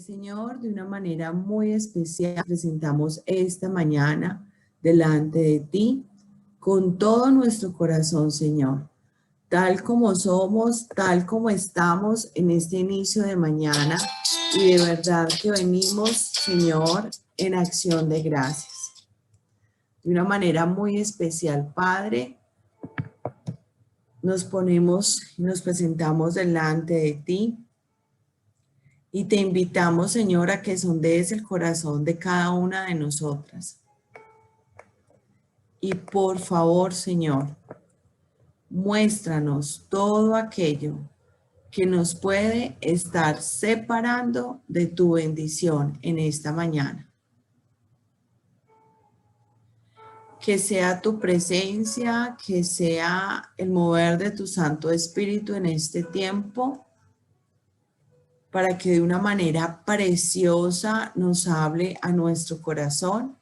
Señor, de una manera muy especial presentamos esta mañana delante de ti con todo nuestro corazón, Señor, tal como somos, tal como estamos en este inicio de mañana, y de verdad que venimos, Señor, en acción de gracias. De una manera muy especial, Padre, nos presentamos delante de ti. Y te invitamos, Señor, a que sondees el corazón de cada una de nosotras. Y por favor, Señor, muéstranos todo aquello que nos puede estar separando de tu bendición en esta mañana. Que sea tu presencia, que sea el mover de tu Santo Espíritu en este tiempo, para que de una manera preciosa nos hable a nuestro corazón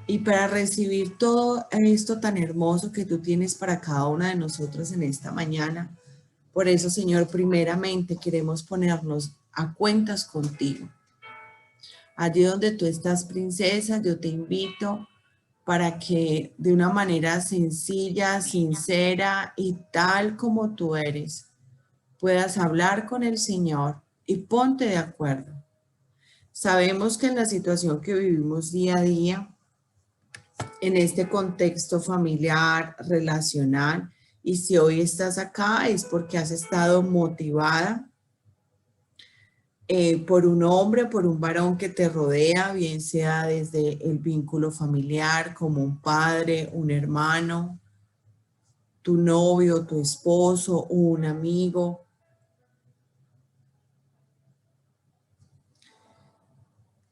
y para recibir todo esto tan hermoso que tú tienes para cada una de nosotros en esta mañana. Por eso, Señor, primeramente queremos ponernos a cuentas contigo. Allí donde tú estás, princesa, yo te invito para que de una manera sencilla, sincera y tal como tú eres, puedas hablar con el Señor y ponte de acuerdo. Sabemos que en la situación que vivimos día a día, en este contexto familiar, relacional, y si hoy estás acá es porque has estado motivada por un hombre, por un varón que te rodea, bien sea desde el vínculo familiar, como un padre, un hermano, tu novio, tu esposo, un amigo.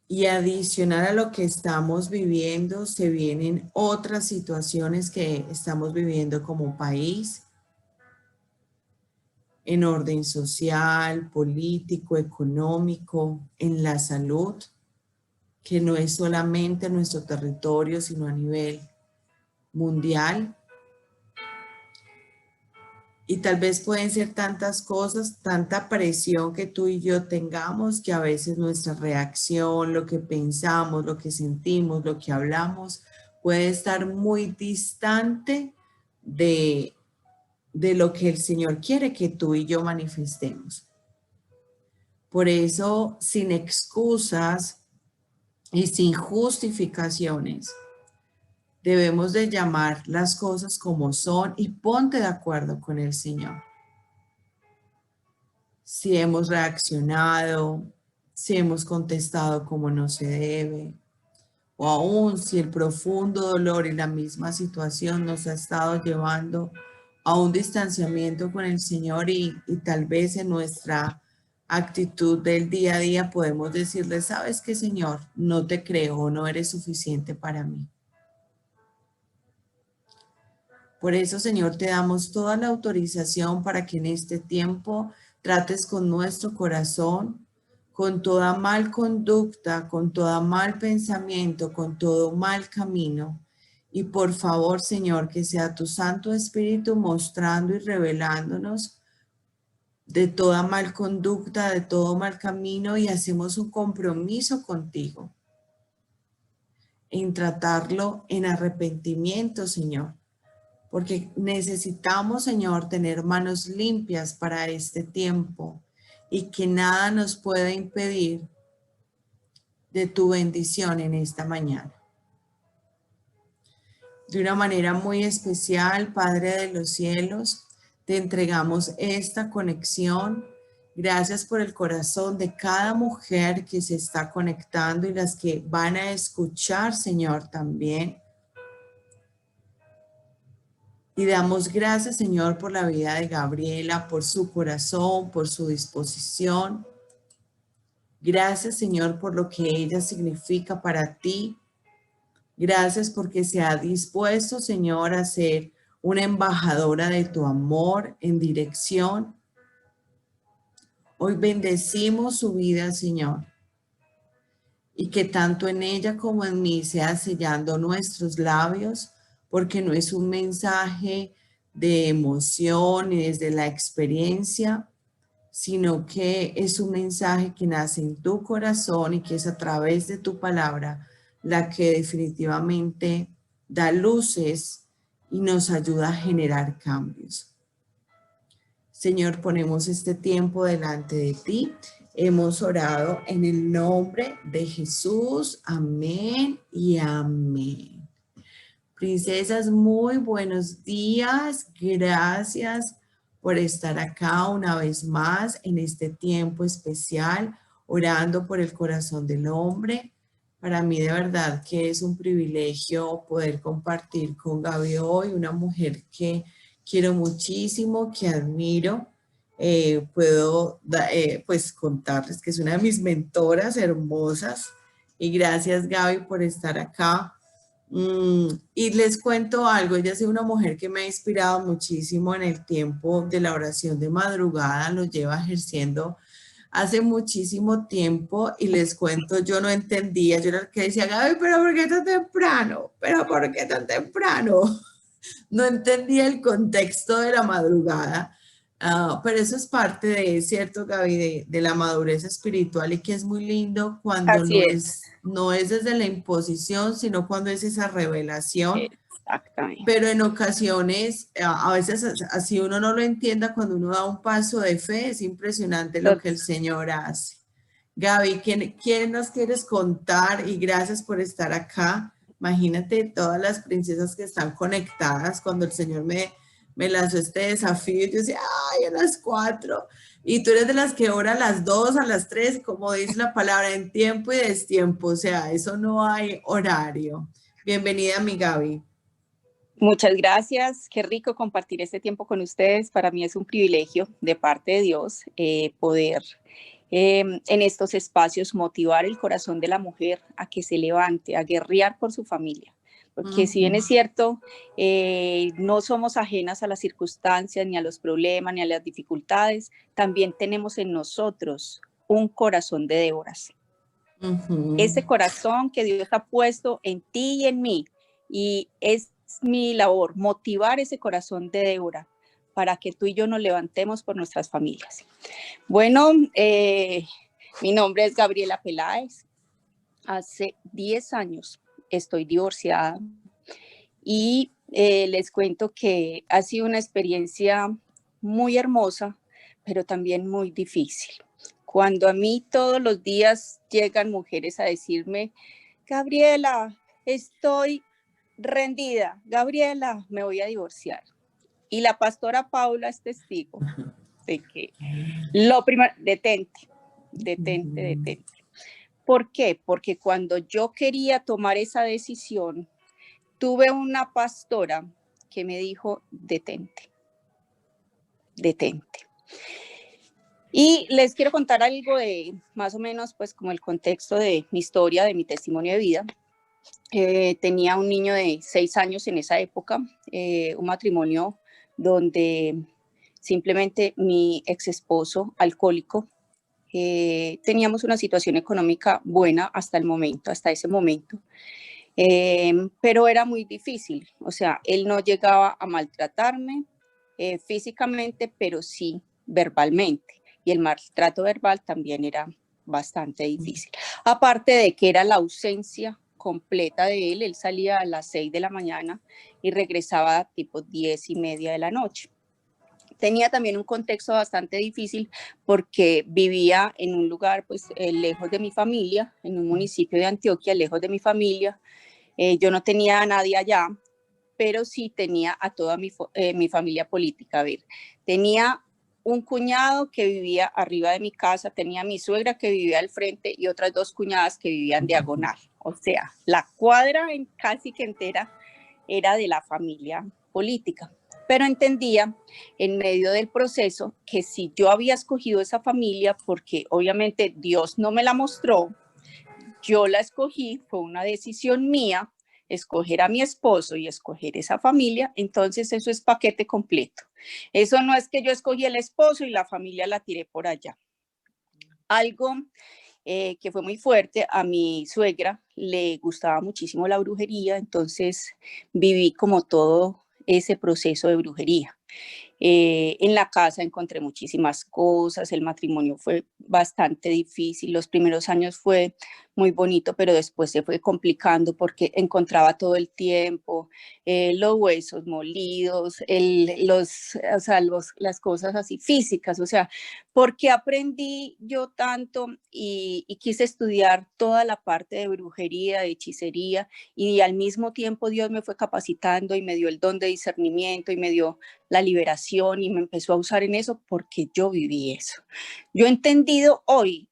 Y adicional a lo que estamos viviendo, se vienen otras situaciones que estamos viviendo como país, en orden social, político, económico, en la salud, que no es solamente en nuestro territorio, sino a nivel mundial. Y tal vez pueden ser tantas cosas, tanta presión que tú y yo tengamos, que a veces nuestra reacción, lo que pensamos, lo que sentimos, lo que hablamos, puede estar muy distante de lo que el Señor quiere que tú y yo manifestemos. Por eso, sin excusas y sin justificaciones, debemos de llamar las cosas como son y ponte de acuerdo con el Señor. Si hemos reaccionado, si hemos contestado como no se debe, o aún si el profundo dolor y la misma situación nos ha estado llevando a un distanciamiento con el Señor y tal vez en nuestra actitud del día a día podemos decirle, ¿sabes qué, Señor? No te creo, no eres suficiente para mí. Por eso, Señor, te damos toda la autorización para que en este tiempo trates con nuestro corazón, con toda mal conducta, con toda mal pensamiento, con todo mal camino. Y por favor, Señor, que sea tu Santo Espíritu mostrando y revelándonos de toda mal conducta, de todo mal camino, y hacemos un compromiso contigo en tratarlo en arrepentimiento, Señor. Porque necesitamos, Señor, tener manos limpias para este tiempo y que nada nos pueda impedir de tu bendición en esta mañana. De una manera muy especial, Padre de los cielos, te entregamos esta conexión. Gracias por el corazón de cada mujer que se está conectando y las que van a escuchar, Señor, también. Y damos gracias, Señor, por la vida de Gabriela, por su corazón, por su disposición. Gracias, Señor, por lo que ella significa para ti. Gracias porque se ha dispuesto, Señor, a ser una embajadora de tu amor en dirección. Hoy bendecimos su vida, Señor, y que tanto en ella como en mí sea sellando nuestros labios, porque no es un mensaje de emoción y desde la experiencia, sino que es un mensaje que nace en tu corazón y que es a través de tu palabra la que definitivamente da luces y nos ayuda a generar cambios. Señor, ponemos este tiempo delante de ti. Hemos orado en el nombre de Jesús. Amén y amén. Princesas, muy buenos días. Gracias por estar acá una vez más en este tiempo especial, orando por el corazón del hombre. Para mí de verdad que es un privilegio poder compartir con Gaby hoy, una mujer que quiero muchísimo, que admiro. Puedo pues contarles que es una de mis mentoras hermosas. Y gracias, Gaby, por estar acá. Y les cuento algo, ella ha sido una mujer que me ha inspirado muchísimo en el tiempo de la oración de madrugada, lo lleva ejerciendo hace muchísimo tiempo y les cuento, yo no entendía, yo era el que decía, Gaby, pero ¿por qué tan temprano? ¿Pero por qué tan temprano? No entendía el contexto de la madrugada, pero eso es parte de, cierto, Gaby, de la madurez espiritual y que es muy lindo cuando Así es. no es desde la imposición, sino cuando es esa revelación. Exactamente. Pero en ocasiones, a veces así uno no lo entienda, cuando uno da un paso de fe, es impresionante lo que el Señor hace. Gaby, ¿quién nos quieres contar? Y gracias por estar acá. Imagínate todas las princesas que están conectadas cuando el Señor me lanzó este desafío. Yo decía, ay, a las 4. Y tú eres de las que ora a las 2, a las 3, como dice la palabra, en tiempo y destiempo. O sea, eso no hay horario. Bienvenida, mi Gaby. Muchas gracias. Qué rico compartir este tiempo con ustedes. Para mí es un privilegio de parte de Dios poder en estos espacios motivar el corazón de la mujer a que se levante, a guerrear por su familia. Porque si bien es cierto, no somos ajenas a las circunstancias, ni a los problemas, ni a las dificultades, también tenemos en nosotros un corazón de Déboras. Ese corazón que Dios ha puesto en ti y en mí. Y es mi labor motivar ese corazón de Débora para que tú y yo nos levantemos por nuestras familias. Bueno, mi nombre es Gabriela Peláez. Hace 10 años estoy divorciada y les cuento que ha sido una experiencia muy hermosa, pero también muy difícil. Cuando a mí todos los días llegan mujeres a decirme, Gabriela, estoy rendida, Gabriela, me voy a divorciar. Y la pastora Paula es testigo de que lo primero, detente. ¿Por qué? Porque cuando yo quería tomar esa decisión, tuve una pastora que me dijo, detente. Y les quiero contar algo de más o menos, pues como el contexto de mi historia, de mi testimonio de vida. Tenía un niño de 6 años en esa época, un matrimonio donde simplemente mi ex esposo alcohólico, teníamos una situación económica buena hasta ese momento, pero era muy difícil, o sea, él no llegaba a maltratarme físicamente, pero sí verbalmente, y el maltrato verbal también era bastante difícil. Aparte de que era la ausencia completa de él salía a las 6 de la mañana y regresaba tipo 10:30 de la noche. Tenía también un contexto bastante difícil porque vivía en un lugar pues lejos de mi familia, en un municipio de Antioquia, lejos de mi familia. Yo no tenía a nadie allá, pero sí tenía a toda mi familia política. A ver, tenía un cuñado que vivía arriba de mi casa, tenía mi suegra que vivía al frente y otras 2 cuñadas que vivían diagonal. O sea, la cuadra casi que entera era de la familia política. Pero entendía en medio del proceso que si yo había escogido esa familia, porque obviamente Dios no me la mostró, yo la escogí, fue una decisión mía, escoger a mi esposo y escoger esa familia, entonces eso es paquete completo. Eso no es que yo escogí el esposo y la familia la tiré por allá. Algo que fue muy fuerte, a mi suegra le gustaba muchísimo la brujería, entonces viví como todo ese proceso de brujería. En la casa encontré muchísimas cosas, el matrimonio fue bastante difícil, los primeros años fue muy bonito, pero después se fue complicando porque encontraba todo el tiempo los huesos molidos, o sea, las cosas así físicas, o sea, porque aprendí yo tanto y quise estudiar toda la parte de brujería, de hechicería, y al mismo tiempo Dios me fue capacitando y me dio el don de discernimiento y me dio la liberación y me empezó a usar en eso porque yo viví eso. Yo he entendido hoy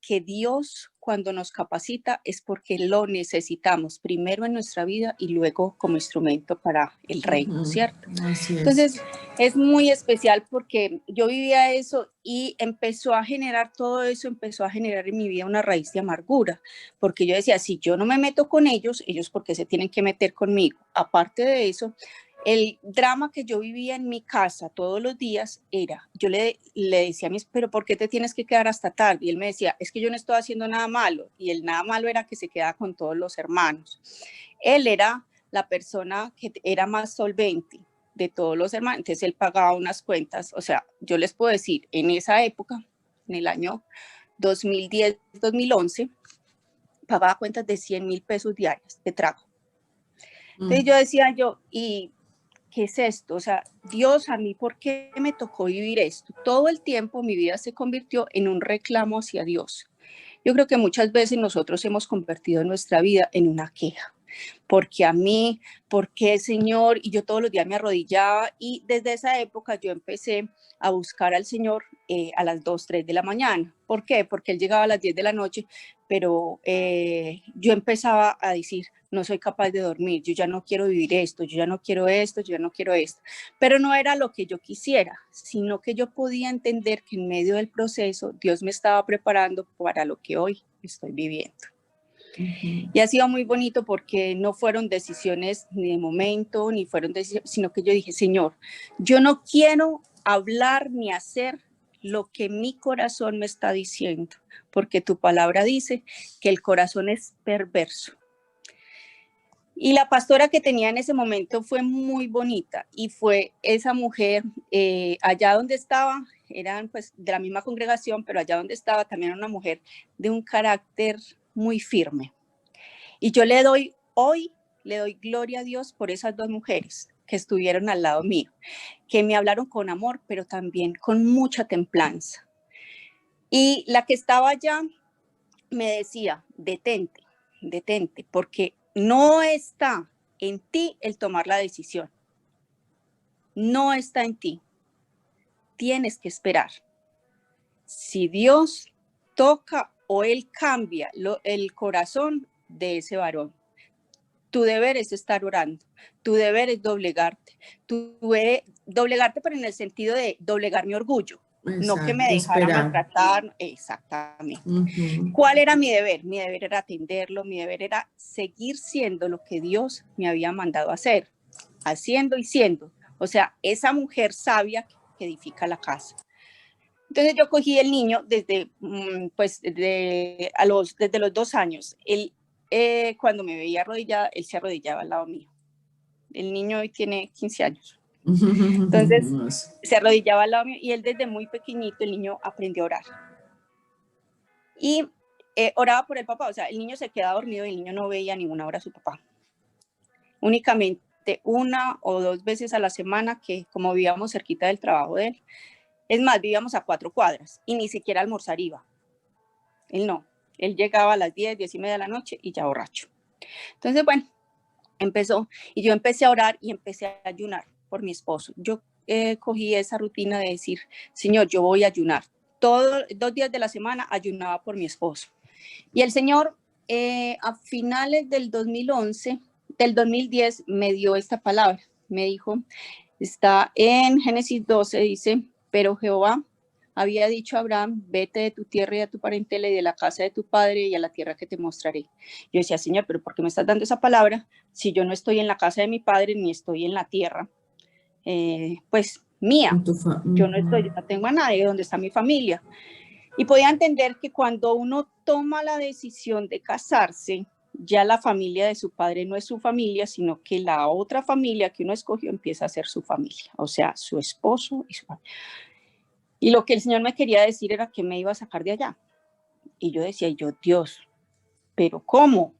que Dios cuando nos capacita es porque lo necesitamos primero en nuestra vida y luego como instrumento para el reino, ¿cierto? Así es. Entonces es muy especial porque yo vivía eso y empezó a generar todo eso, empezó a generar en mi vida una raíz de amargura, porque yo decía, si yo no me meto con ellos, ellos ¿por qué se tienen que meter conmigo? Aparte de eso, el drama que yo vivía en mi casa todos los días era, yo le decía a mis, pero ¿por qué te tienes que quedar hasta tarde? Y él me decía, es que yo no estoy haciendo nada malo. Y el nada malo era que se quedaba con todos los hermanos. Él era la persona que era más solvente de todos los hermanos, entonces él pagaba unas cuentas, o sea, yo les puedo decir, en esa época, en el año 2010, 2011, pagaba cuentas de 100,000 pesos diarios de trago. Entonces yo decía ¿y qué es esto? O sea, Dios, a mí, ¿por qué me tocó vivir esto? Todo el tiempo mi vida se convirtió en un reclamo hacia Dios. Yo creo que muchas veces nosotros hemos convertido nuestra vida en una queja. Porque a mí, ¿por qué, Señor? Y yo todos los días me arrodillaba y desde esa época yo empecé a buscar al Señor a las 2, 3 de la mañana. ¿Por qué? Porque Él llegaba a las 10 de la noche, pero yo empezaba a decir, no soy capaz de dormir, yo ya no quiero vivir esto, yo ya no quiero esto, yo ya no quiero esto. Pero no era lo que yo quisiera, sino que yo podía entender que en medio del proceso Dios me estaba preparando para lo que hoy estoy viviendo. Y ha sido muy bonito porque no fueron decisiones ni de momento, ni fueron decisiones, sino que yo dije, Señor, yo no quiero hablar ni hacer lo que mi corazón me está diciendo, porque tu palabra dice que el corazón es perverso. Y la pastora que tenía en ese momento fue muy bonita y fue esa mujer allá donde estaba, eran pues de la misma congregación, pero allá donde estaba también era una mujer de un carácter muy firme. Y yo hoy le doy gloria a Dios por esas dos mujeres que estuvieron al lado mío, que me hablaron con amor, pero también con mucha templanza. Y la que estaba allá me decía, detente, detente, porque no está en ti el tomar la decisión. No está en ti. Tienes que esperar. Si Dios toca o Él cambia el corazón de ese varón, tu deber es estar orando, tu deber es doblegarte, doblegarte, pero en el sentido de doblegar mi orgullo, exacto, no que me dejara maltratar, exactamente. ¿Cuál era mi deber? Mi deber era atenderlo, mi deber era seguir siendo lo que Dios me había mandado a hacer, haciendo y siendo, o sea, esa mujer sabia que edifica la casa. Entonces yo cogí el niño desde los 2 años, cuando me veía arrodillada, él se arrodillaba al lado mío. El niño hoy tiene 15 años. Entonces, se arrodillaba al lado mío y él desde muy pequeñito, el niño aprendió a orar. Y oraba por el papá, o sea, el niño se quedaba dormido y el niño no veía ninguna hora a su papá. Únicamente 1 o 2 veces a la semana, que como vivíamos cerquita del trabajo de él, es más, vivíamos a 4 cuadras y ni siquiera almorzar iba. Él no. Él llegaba a las 10, 10:30 de la noche y ya borracho. Entonces, bueno, yo empecé a orar y empecé a ayunar por mi esposo. Yo cogí esa rutina de decir, Señor, yo voy a ayunar. 2 días de la semana ayunaba por mi esposo. Y el Señor, a finales del 2010, me dio esta palabra. Me dijo, está en Génesis 12, dice, pero Jehová había dicho a Abraham, vete de tu tierra y de tu parentela y de la casa de tu padre y a la tierra que te mostraré. Yo decía, Señor, pero ¿por qué me estás dando esa palabra si yo no estoy en la casa de mi padre ni estoy en la tierra? Pues mía, yo no estoy, yo no tengo a nadie, ¿dónde está mi familia? Y podía entender que cuando uno toma la decisión de casarse, ya la familia de su padre no es su familia, sino que la otra familia que uno escogió empieza a ser su familia, o sea, su esposo y su familia. Y lo que el Señor me quería decir era que me iba a sacar de allá. Y yo decía, Dios, ¿pero cómo?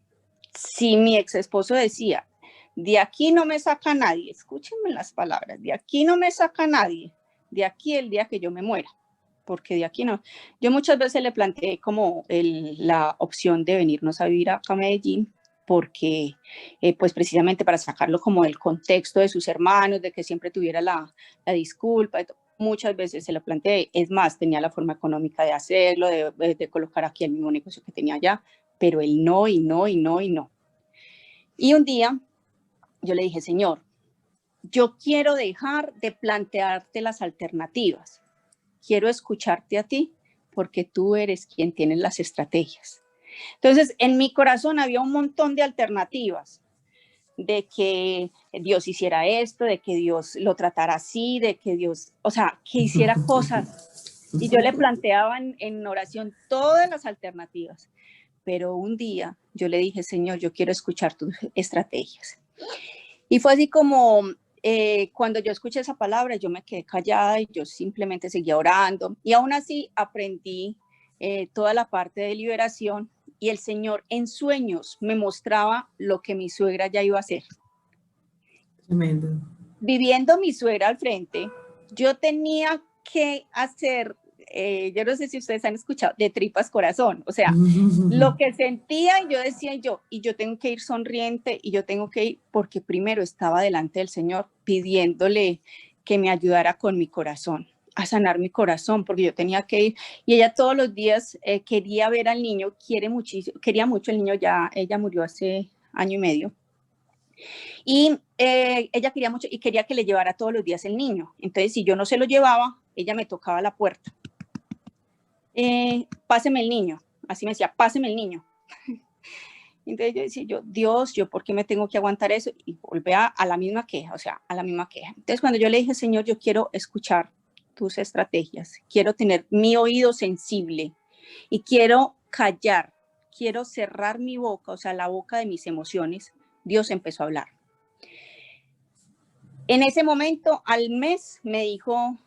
Si mi ex esposo decía, de aquí no me saca nadie, escúchenme las palabras, de aquí no me saca nadie, de aquí el día que yo me muera, porque de aquí no. Yo muchas veces le planteé como la opción de venirnos a vivir acá a Medellín, porque pues precisamente para sacarlo como del contexto de sus hermanos, de que siempre tuviera la disculpa, muchas veces se lo planteé, es más, tenía la forma económica de hacerlo, de colocar aquí el mismo negocio que tenía allá, pero él no, y no, y no, y no. Y un día yo le dije, Señor, yo quiero dejar de plantearte las alternativas, quiero escucharte a ti, porque tú eres quien tiene las estrategias. Entonces, en mi corazón había un montón de alternativas, de que Dios hiciera esto, de que Dios lo tratara así, de que Dios, o sea, que hiciera cosas. Y yo le planteaba en oración todas las alternativas. Pero un día yo le dije, Señor, yo quiero escuchar tus estrategias. Y fue así como cuando yo escuché esa palabra, yo me quedé callada y yo simplemente seguía orando. Y aún así aprendí toda la parte de liberación y el Señor en sueños me mostraba lo que mi suegra ya iba a hacer. Tremendo. Viviendo mi suegra al frente, yo tenía que hacer, yo no sé si ustedes han escuchado, de tripas corazón, o sea, lo que sentía y yo decía y yo tengo que ir sonriente y yo tengo que ir porque primero estaba delante del Señor pidiéndole que me ayudara con mi corazón, a sanar mi corazón, porque yo tenía que ir y ella todos los días quería ver al niño, quería mucho el niño, ya ella murió hace año y medio. Y ella quería mucho y quería que le llevara todos los días el niño. Entonces, si yo no se lo llevaba, ella me tocaba la puerta. Páseme el niño. Así me decía, páseme el niño. Entonces yo decía, Dios, ¿yo por qué me tengo que aguantar eso? Y volvía a la misma queja, o sea, a la misma queja. Entonces, cuando yo le dije, Señor, yo quiero escuchar tus estrategias, quiero tener mi oído sensible y quiero callar, quiero cerrar mi boca, o sea, la boca de mis emociones, Dios empezó a hablar. En ese momento, al mes, me dijo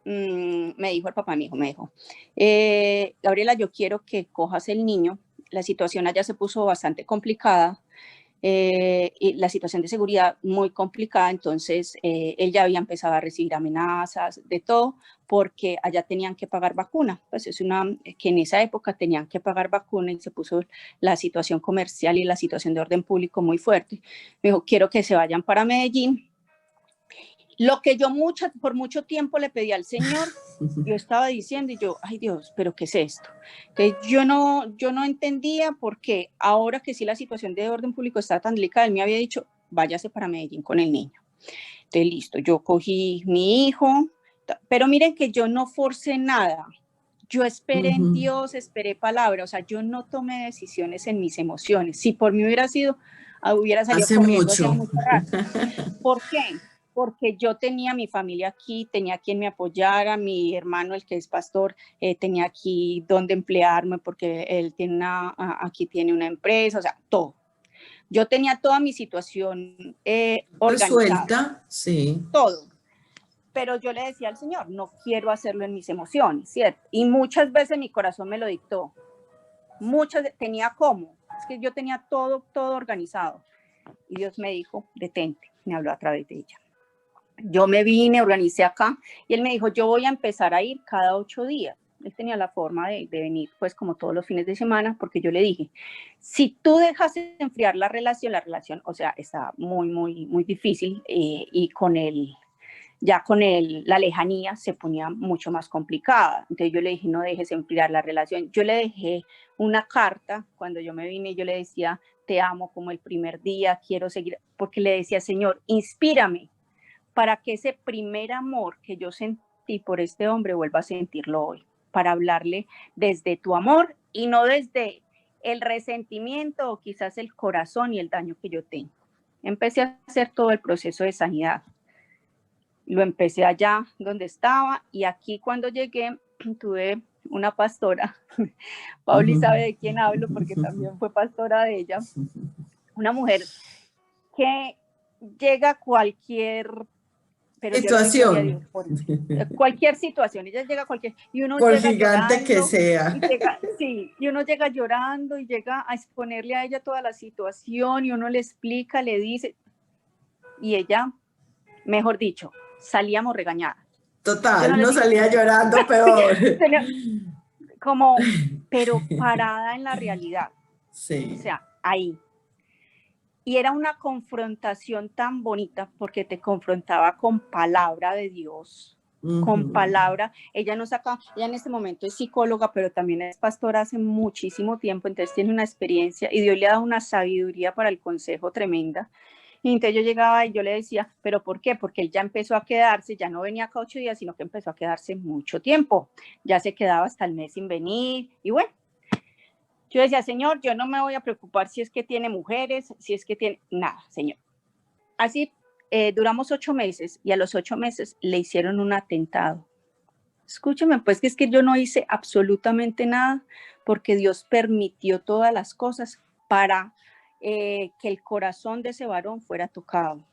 el papá, me dijo, Gabriela, yo quiero que cojas el niño. La situación allá se puso bastante complicada, y la situación de seguridad muy complicada, entonces él ya había empezado a recibir amenazas, de todo, porque allá tenían que pagar vacuna. Pues que en esa época tenían que pagar vacuna y se puso la situación comercial y la situación de orden público muy fuerte. Me dijo, quiero que se vayan para Medellín. Lo que yo por mucho tiempo le pedí al Señor, yo estaba diciendo y yo, ay Dios, ¿pero qué es esto? Entonces yo no entendía por qué ahora que sí la situación de orden público está tan delicada, él me había dicho, váyase para Medellín con el niño. Entonces listo, yo cogí mi hijo, pero miren que yo no forcé nada. Yo esperé en Dios, esperé palabra, o sea, yo no tomé decisiones en mis emociones. Si por mí hubiera salido Hace corriendo mucho. hacia mucho rato. ¿Por qué? Porque yo tenía mi familia aquí, tenía quien me apoyara, mi hermano, el que es pastor, tenía aquí donde emplearme porque él aquí tiene una empresa, o sea, todo. Yo tenía toda mi situación organizada. Resuelta, sí. Todo. Pero yo le decía al Señor, no quiero hacerlo en mis emociones, ¿cierto? Y muchas veces mi corazón me lo dictó. Tenía cómo. Es que yo tenía todo organizado. Y Dios me dijo, detente, me habló a través de ella. Yo me vine, organicé acá y él me dijo, yo voy a empezar a ir cada 8 días. Él tenía la forma de venir pues como todos los fines de semana porque yo le dije, si tú dejas de enfriar la relación, o sea, está muy, muy, muy difícil y la lejanía se ponía mucho más complicada. Entonces yo le dije, no dejes enfriar la relación. Yo le dejé una carta cuando yo me vine, yo le decía, te amo como el primer día, quiero seguir, porque le decía, Señor, inspírame para que ese primer amor que yo sentí por este hombre vuelva a sentirlo hoy, para hablarle desde tu amor y no desde el resentimiento o quizás el corazón y el daño que yo tengo. Empecé a hacer todo el proceso de sanidad. Lo empecé allá donde estaba y aquí cuando llegué tuve una pastora, Pauli sabe de quién hablo porque también fue pastora de ella, una mujer que llega a cualquier situación, cualquier situación, ella llega a cualquier, y uno por llega gigante llorando, que sea. y uno llega llorando y llega a exponerle a ella toda la situación y uno le explica, le dice, y ella, mejor dicho, salíamos regañadas. Total, no salía llorando peor. Como, pero parada en la realidad. Sí. O sea, ahí. Y era una confrontación tan bonita porque te confrontaba con palabra de Dios, con palabra. Ella no saca, ella en este momento es psicóloga, pero también es pastora hace muchísimo tiempo, entonces tiene una experiencia y Dios le ha dado una sabiduría para el consejo tremenda. Y entonces yo llegaba y yo le decía, ¿pero por qué? Porque él ya empezó a quedarse, ya no venía cada 8 días, sino que empezó a quedarse mucho tiempo. Ya se quedaba hasta el mes sin venir y bueno. Yo decía, Señor, yo no me voy a preocupar si es que tiene mujeres, si es que tiene... Nada, Señor. Así duramos 8 meses y a los 8 meses le hicieron un atentado. Escúcheme, pues que es que yo no hice absolutamente nada porque Dios permitió todas las cosas para que el corazón de ese varón fuera tocado.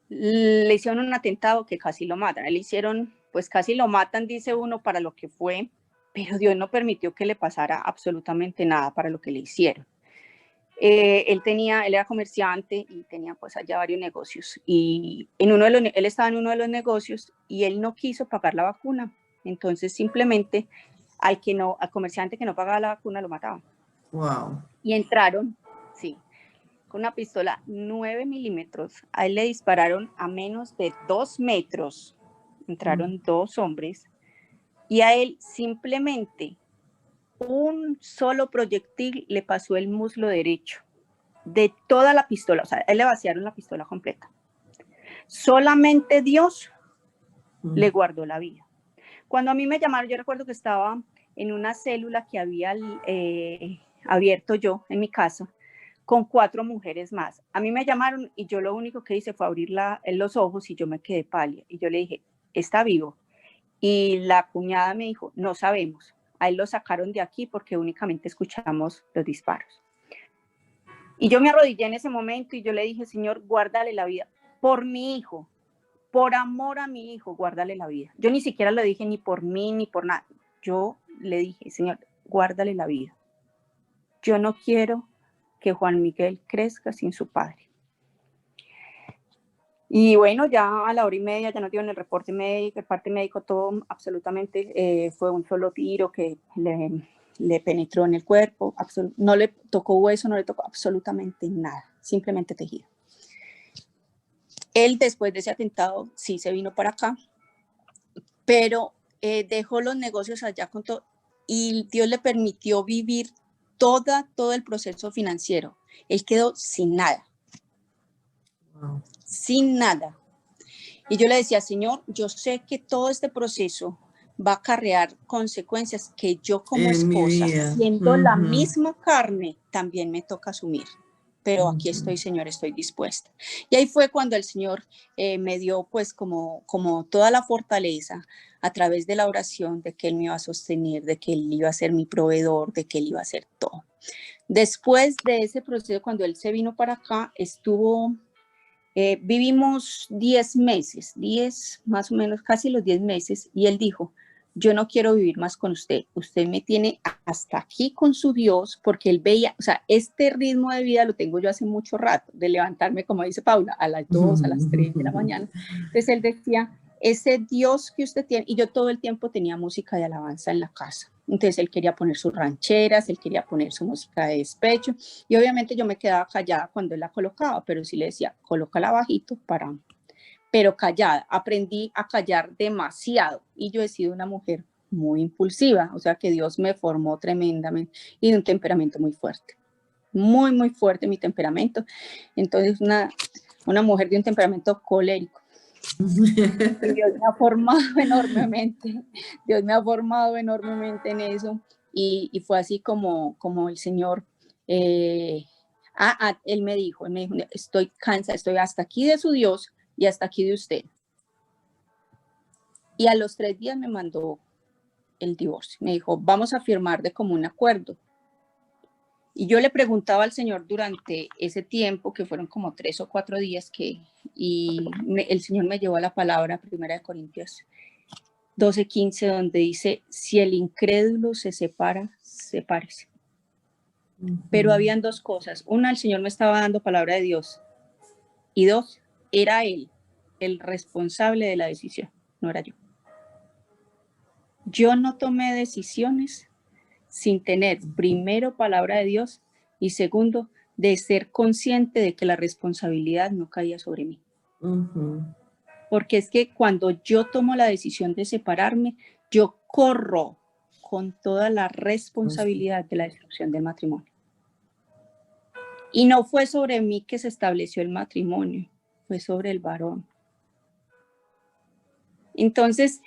Le hicieron un atentado que casi lo matan. Le hicieron, pues casi lo matan, dice uno, para lo que fue, pero Dios no permitió que le pasara absolutamente nada para lo que le hicieron. Él era comerciante y tenía pues allá varios negocios y él estaba en uno de los negocios y él no quiso pagar la vacuna. Entonces simplemente al comerciante que no pagaba la vacuna lo mataban. Wow. Y entraron, sí, con una pistola 9 milímetros. A él le dispararon a menos de 2 metros. Entraron 2 hombres y a él simplemente un solo proyectil le pasó el muslo derecho de toda la pistola. O sea, a él le vaciaron la pistola completa. Solamente Dios le guardó la vida. Cuando a mí me llamaron, yo recuerdo que estaba en una célula que había abierto yo en mi casa con 4 mujeres más. A mí me llamaron y yo lo único que hice fue abrir los ojos y yo me quedé pálida. Y yo le dije, ¿está vivo? Y la cuñada me dijo, no sabemos. A él lo sacaron de aquí porque únicamente escuchamos los disparos. Y yo me arrodillé en ese momento y yo le dije, Señor, guárdale la vida por mi hijo, por amor a mi hijo, guárdale la vida. Yo ni siquiera lo dije ni por mí ni por nada. Yo le dije, Señor, guárdale la vida. Yo no quiero que Juan Miguel crezca sin su padre. Y bueno, ya a la 1:30 ya nos dieron el reporte médico, el parte médico, todo absolutamente fue un solo tiro que le penetró en el cuerpo, no le tocó hueso, no le tocó absolutamente nada, simplemente tejido. Él después de ese atentado sí se vino para acá, pero dejó los negocios allá con todo y Dios le permitió vivir todo el proceso financiero. Él quedó sin nada. Wow. Sin nada. Y yo le decía, Señor, yo sé que todo este proceso va a acarrear consecuencias que yo como esposa, siendo la misma carne, también me toca asumir. Pero aquí estoy, Señor, estoy dispuesta. Y ahí fue cuando el Señor me dio pues como toda la fortaleza a través de la oración de que Él me iba a sostener, de que Él iba a ser mi proveedor, de que Él iba a hacer todo. Después de ese proceso, cuando Él se vino para acá, vivimos 10 meses, 10 más o menos, casi los 10 meses, y Él dijo, yo no quiero vivir más con usted me tiene hasta aquí con su Dios, porque Él veía, o sea, este ritmo de vida lo tengo yo hace mucho rato, de levantarme, como dice Paula, a las 2, a las 3 de la mañana. Entonces Él decía, ese Dios que usted tiene, y yo todo el tiempo tenía música de alabanza en la casa. Entonces Él quería poner sus rancheras, Él quería poner su música de despecho, y obviamente yo me quedaba callada cuando Él la colocaba, pero sí le decía, colócala bajito pero callada. Aprendí a callar demasiado, y yo he sido una mujer muy impulsiva, o sea que Dios me formó tremendamente, y de un temperamento muy fuerte, muy fuerte mi temperamento. Entonces una mujer de un temperamento colérico. Y Dios me ha formado enormemente, Dios me ha formado enormemente en eso, y fue así como el Señor, Él me dijo, estoy cansada, estoy hasta aquí de su Dios y hasta aquí de usted. Y a los 3 días me mandó el divorcio. Me dijo, vamos a firmar de común acuerdo. Y yo le preguntaba al Señor durante ese tiempo, que fueron como 3 o 4 días, el Señor me llevó a la palabra, 1 Corintios 12:15, donde dice, si el incrédulo se separa, sepárese. Pero habían 2 cosas. Una, el Señor me estaba dando palabra de Dios. Y 2, era Él el responsable de la decisión, no era yo. Yo no tomé decisiones sin tener, primero, palabra de Dios y segundo, de ser consciente de que la responsabilidad no caía sobre mí. Porque es que cuando yo tomo la decisión de separarme, yo corro con toda la responsabilidad de la destrucción del matrimonio. Y no fue sobre mí que se estableció el matrimonio, fue sobre el varón. Entonces,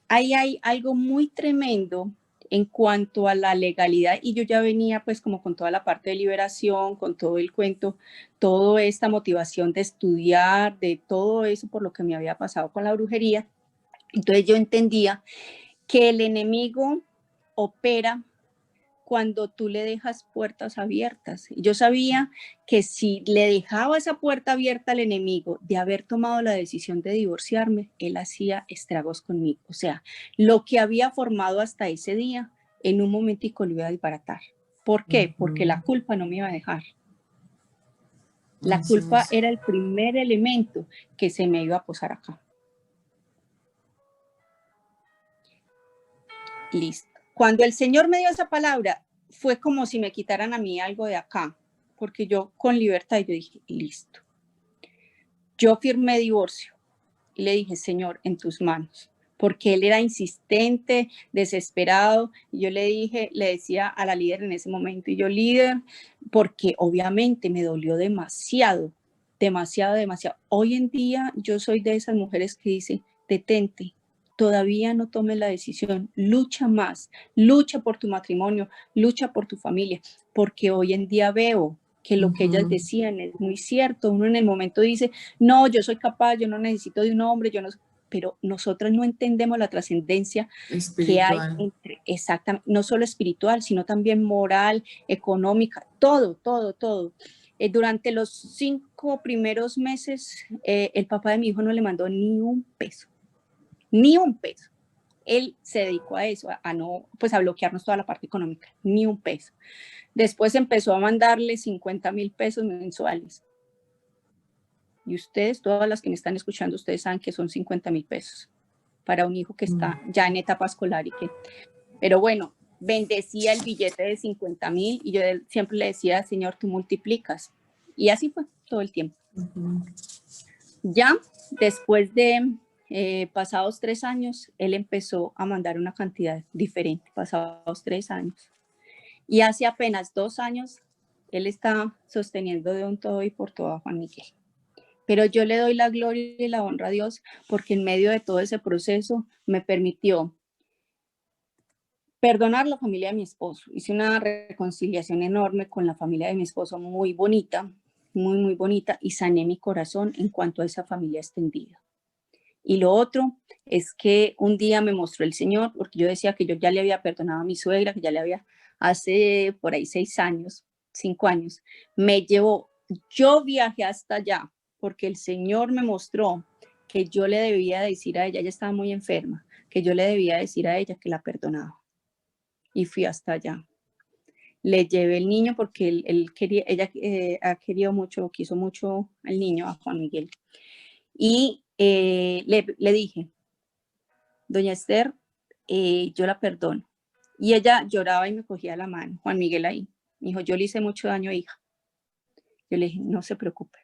ahí hay algo muy tremendo en cuanto a la legalidad, y yo ya venía pues como con toda la parte de liberación, con todo el cuento, toda esta motivación de estudiar, de todo eso por lo que me había pasado con la brujería. Entonces yo entendía que el enemigo opera cuando tú le dejas puertas abiertas. Yo sabía que si le dejaba esa puerta abierta al enemigo de haber tomado la decisión de divorciarme, él hacía estragos conmigo. O sea, lo que había formado hasta ese día, en un momentico lo iba a desbaratar. ¿Por qué? Porque la culpa no me iba a dejar. La culpa era el primer elemento que se me iba a posar acá. Listo. Cuando el Señor me dio esa palabra, fue como si me quitaran a mí algo de acá, porque yo con libertad, yo dije, listo. Yo firmé divorcio y le dije, Señor, en tus manos, porque él era insistente, desesperado, y yo le dije, le decía a la líder en ese momento, y yo, líder, porque obviamente me dolió demasiado, demasiado, demasiado. Hoy en día yo soy de esas mujeres que dice, detente, todavía no tomes la decisión, lucha más, lucha por tu matrimonio, lucha por tu familia, porque hoy en día veo que lo que ellas decían es muy cierto. Uno en el momento dice, no, yo soy capaz, yo no necesito de un hombre, yo no, pero nosotras no entendemos la trascendencia que hay entre, exactamente, no solo espiritual, sino también moral, económica, todo, todo, todo. Durante los 5 primeros meses, el papá de mi hijo no le mandó ni un peso, ni un peso. Él se dedicó a eso, a no, pues a bloquearnos toda la parte económica, ni un peso. Después empezó a mandarle 50,000 pesos mensuales. Y ustedes, todas las que me están escuchando, ustedes saben que son 50,000 pesos para un hijo que está ya en etapa escolar. Pero bueno, bendecía el billete de 50,000 y yo siempre le decía, Señor, tú multiplicas. Y así fue todo el tiempo. Ya después de pasados 3 años, él empezó a mandar una cantidad diferente, pasados 3 años. Y hace apenas 2 años, él está sosteniendo de un todo y por todo a Juan Miguel. Pero yo le doy la gloria y la honra a Dios porque en medio de todo ese proceso me permitió perdonar la familia de mi esposo. Hice una reconciliación enorme con la familia de mi esposo, muy bonita, muy, muy bonita, y sané mi corazón en cuanto a esa familia extendida. Y lo otro es que un día me mostró el Señor, porque yo decía que yo ya le había perdonado a mi suegra, que ya le había, hace por ahí 6 años, 5 años, me llevó, yo viajé hasta allá, porque el Señor me mostró que yo le debía decir a ella estaba muy enferma, que yo le debía decir a ella que la perdonaba. Y fui hasta allá. Le llevé el niño porque él quería, ella ha querido mucho, quiso mucho al niño, a Juan Miguel. Y le dije, doña Esther, yo la perdono. Y ella lloraba y me cogía la mano, Juan Miguel ahí. Me dijo, yo le hice mucho daño, hija. Yo le dije, no se preocupe,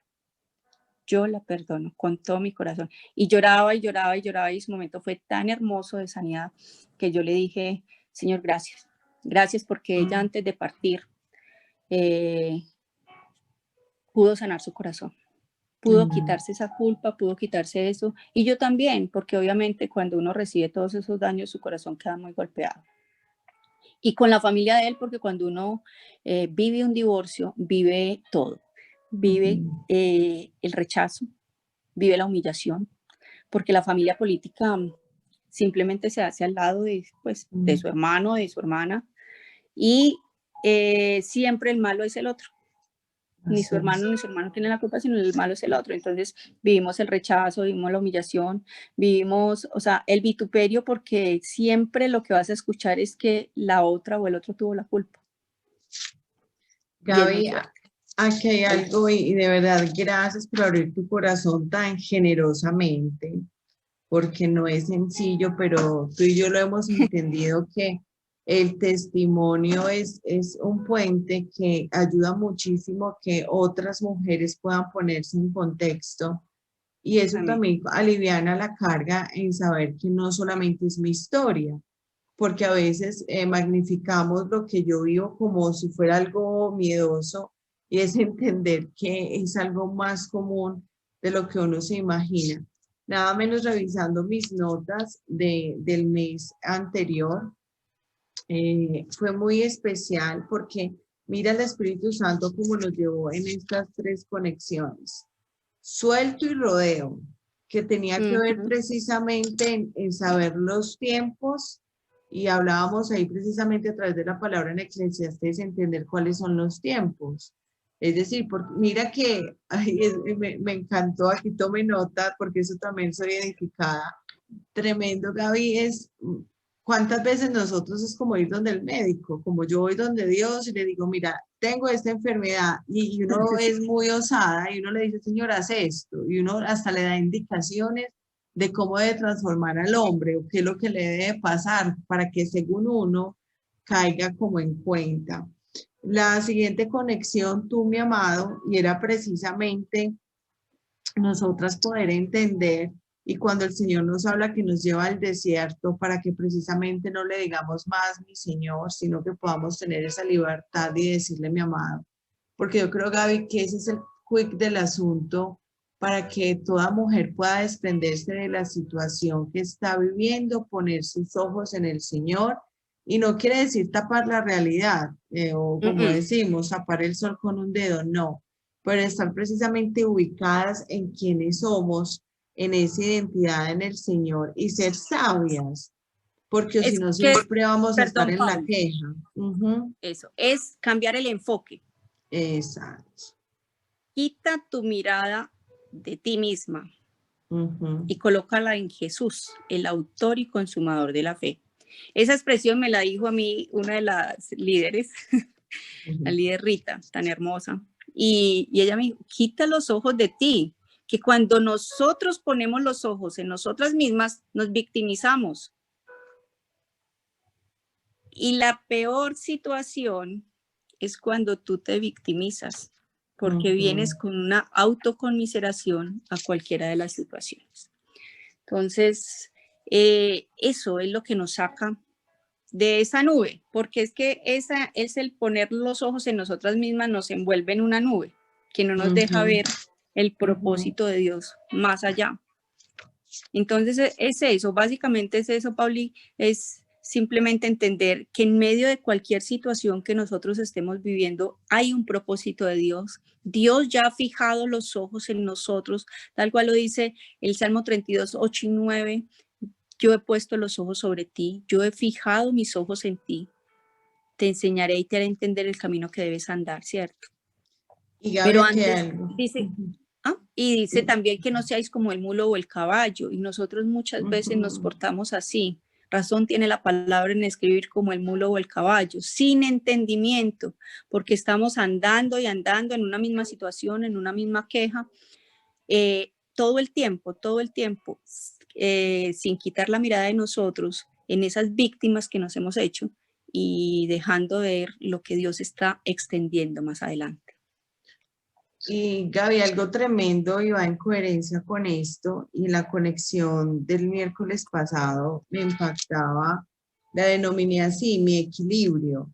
yo la perdono con todo mi corazón. Y lloraba y lloraba y lloraba, y ese momento fue tan hermoso de sanidad que yo le dije, Señor, gracias. Gracias porque ella antes de partir pudo sanar su corazón. Pudo quitarse esa culpa, pudo quitarse eso. Y yo también, porque obviamente cuando uno recibe todos esos daños, su corazón queda muy golpeado. Y con la familia de él, porque cuando uno vive un divorcio, vive todo. Vive el rechazo, vive la humillación, porque la familia política simplemente se hace al lado de, pues, de su hermano, de su hermana, y siempre el malo es el otro. Ni su hermano ni su hermano tienen la culpa, sino el malo es el otro. Entonces vivimos el rechazo, vivimos la humillación, vivimos, o sea, el vituperio, porque siempre lo que vas a escuchar es que la otra o el otro tuvo la culpa. Gaby, aquí hay algo y de verdad gracias por abrir tu corazón tan generosamente, porque no es sencillo, pero tú y yo lo hemos entendido que el testimonio es un puente que ayuda muchísimo a que otras mujeres puedan ponerse en contexto, y eso Amén. también aliviana la carga en saber que no solamente es mi historia, porque a veces magnificamos lo que yo vivo como si fuera algo miedoso, y es entender que es algo más común de lo que uno se imagina. Nada menos revisando mis notas del mes anterior, fue muy especial porque mira el Espíritu Santo como nos llevó en estas 3 conexiones. Suelto y rodeo, que tenía que ver precisamente en saber los tiempos, y hablábamos ahí precisamente a través de la palabra en Eclesiastés, entender cuáles son los tiempos. Es decir, mira que me encantó, aquí tome nota porque eso también soy edificada. Tremendo, Gaby, es cuántas veces nosotros es como ir donde el médico, como yo voy donde Dios y le digo, mira, tengo esta enfermedad, y uno es muy osada y uno le dice, Señor, haz esto, y uno hasta le da indicaciones de cómo debe transformar al hombre o qué es lo que le debe pasar para que según uno caiga como en cuenta. La siguiente conexión, tú, mi amado, y era precisamente nosotras poder entender, y cuando el Señor nos habla que nos lleva al desierto para que precisamente no le digamos más mi Señor, sino que podamos tener esa libertad y decirle mi amado. Porque yo creo, Gaby, que ese es el quick del asunto para que toda mujer pueda desprenderse de la situación que está viviendo, poner sus ojos en el Señor. Y no quiere decir tapar la realidad, o como decimos, tapar el sol con un dedo, no, pero estar precisamente ubicadas en quiénes somos, en esa identidad en el Señor, y ser sabias, porque si no siempre vamos a estar en la queja. Eso, es cambiar el enfoque. Exacto. Quita tu mirada de ti misma y colócala en Jesús, el autor y consumador de la fe. Esa expresión me la dijo a mí una de las líderes, la líder Rita, tan hermosa, y ella me dijo, quita los ojos de ti, que cuando nosotros ponemos los ojos en nosotras mismas, nos victimizamos. Y la peor situación es cuando tú te victimizas, porque vienes con una autoconmiseración a cualquiera de las situaciones. Entonces, eso es lo que nos saca de esa nube, porque es que esa es el poner los ojos en nosotras mismas, nos envuelve en una nube que no nos deja ver el propósito de Dios más allá. Entonces es eso, básicamente es eso, Pauli, es simplemente entender que en medio de cualquier situación que nosotros estemos viviendo hay un propósito de Dios. Dios ya ha fijado los ojos en nosotros, tal cual lo dice el Salmo 32, 8 y 9. Yo he puesto los ojos sobre ti, yo he fijado mis ojos en ti. Te enseñaré y te haré entender el camino que debes andar, ¿cierto? Y Gaby, Pero antes dice... Y dice también que no seáis como el mulo o el caballo, y nosotros muchas veces nos portamos así. Razón tiene la palabra en escribir como el mulo o el caballo, sin entendimiento, porque estamos andando y andando en una misma situación, en una misma queja, todo el tiempo, sin quitar la mirada de nosotros en esas víctimas que nos hemos hecho y dejando de ver lo que Dios está extendiendo más adelante. Y Gaby, algo tremendo y va en coherencia con esto, y la conexión del miércoles pasado me impactaba, la denominé así, mi equilibrio,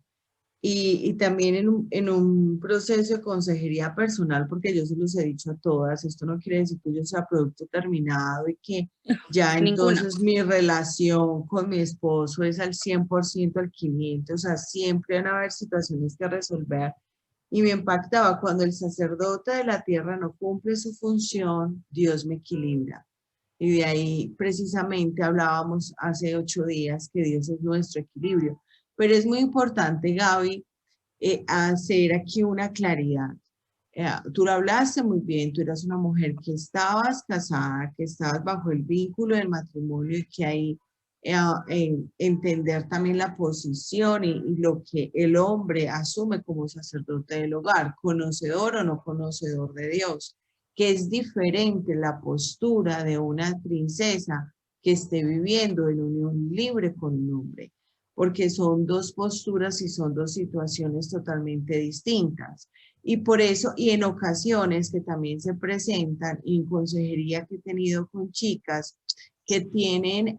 y también en un proceso de consejería personal, porque yo se los he dicho a todas, esto no quiere decir que yo sea producto terminado y que ya entonces mi relación con mi esposo es al 100%, al 500%, o sea, siempre van a haber situaciones que resolver. Y me impactaba cuando el sacerdote de la tierra no cumple su función, Dios me equilibra. Y de ahí precisamente hablábamos hace 8 días que Dios es nuestro equilibrio. Pero es muy importante, Gaby, hacer aquí una claridad. Tú lo hablaste muy bien, tú eras una mujer que estabas casada, que estabas bajo el vínculo del matrimonio y que ahí entender también la posición y lo que el hombre asume como sacerdote del hogar, conocedor o no conocedor de Dios, que es diferente la postura de una princesa que esté viviendo en unión libre con un hombre, porque son dos posturas y son dos situaciones totalmente distintas. Y por eso, y en ocasiones que también se presentan, en consejería que he tenido con chicas que tienen,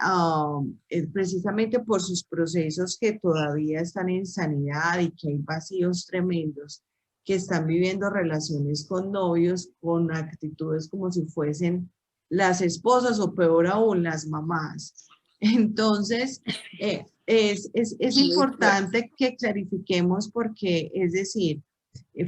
precisamente por sus procesos que todavía están en sanidad y que hay vacíos tremendos, que están viviendo relaciones con novios con actitudes como si fuesen las esposas o peor aún las mamás. Entonces, es Muy fuerte. importante que clarifiquemos porque, es decir,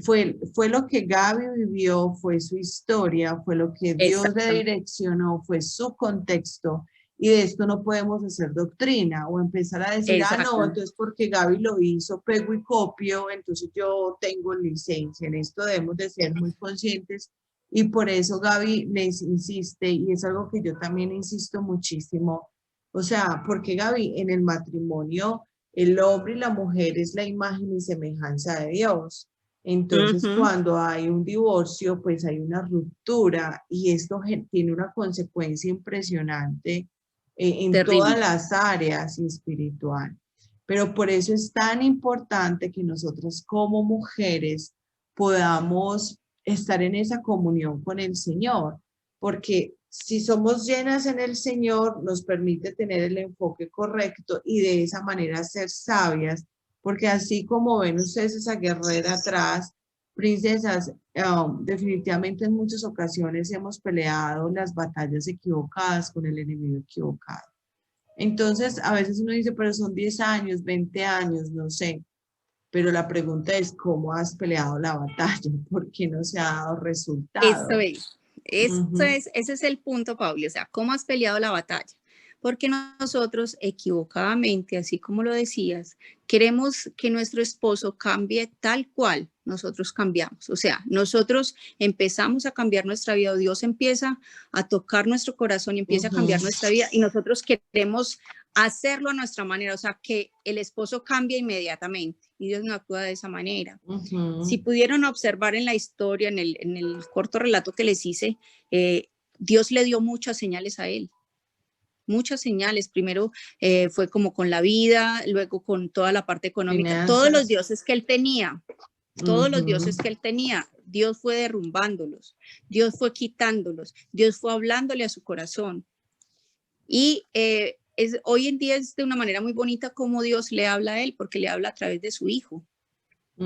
fue lo que Gaby vivió, fue su historia, fue lo que Dios le Exactamente. direccionó, fue su contexto, y de esto no podemos hacer doctrina o empezar a decir, ah, no, Exactamente. entonces porque Gaby lo hizo, pego y copio, entonces yo tengo licencia. En esto debemos de ser muy conscientes y por eso Gaby les insiste, y es algo que yo también insisto muchísimo, o sea, porque Gaby, en el matrimonio, el hombre y la mujer es la imagen y semejanza de Dios. Entonces, Ujú. cuando hay un divorcio, pues hay una ruptura y esto tiene una consecuencia impresionante en todas Terrible. las áreas y espiritual. Pero por eso es tan importante que nosotros como mujeres podamos estar en esa comunión con el Señor, porque si somos llenas en el Señor, nos permite tener el enfoque correcto y de esa manera ser sabias, porque así como ven ustedes esa guerrera atrás, princesas, definitivamente en muchas ocasiones hemos peleado las batallas equivocadas con el enemigo equivocado. Entonces, a veces uno dice, pero son 10 años, 20 años, no sé. Pero la pregunta es, ¿cómo has peleado la batalla? ¿Por qué no se ha dado Eso resultado? es, eso Ujú, es, ese es el punto, Pauli. O sea, ¿cómo has peleado la batalla? Porque nosotros equivocadamente, así como lo decías, queremos que nuestro esposo cambie tal cual nosotros cambiamos. O sea, nosotros empezamos a cambiar nuestra vida, o Dios empieza a tocar nuestro corazón y empieza a ujú, cambiar nuestra vida y nosotros queremos hacerlo a nuestra manera, o sea, que el esposo cambie inmediatamente y Dios no actúa de esa manera. Si ujú. pudieron observar en la historia, en el corto relato que les hice, Dios le dio muchas señales a él, muchas señales. Primero fue como con la vida, luego con toda la parte económica, todos los Finanzas. dioses que él tenía, todos los Ujú, dioses que él tenía, Dios fue derrumbándolos, Dios fue quitándolos, Dios fue hablándole a su corazón. Y hoy en día es de una manera muy bonita como Dios le habla a él, porque le habla a través de su hijo.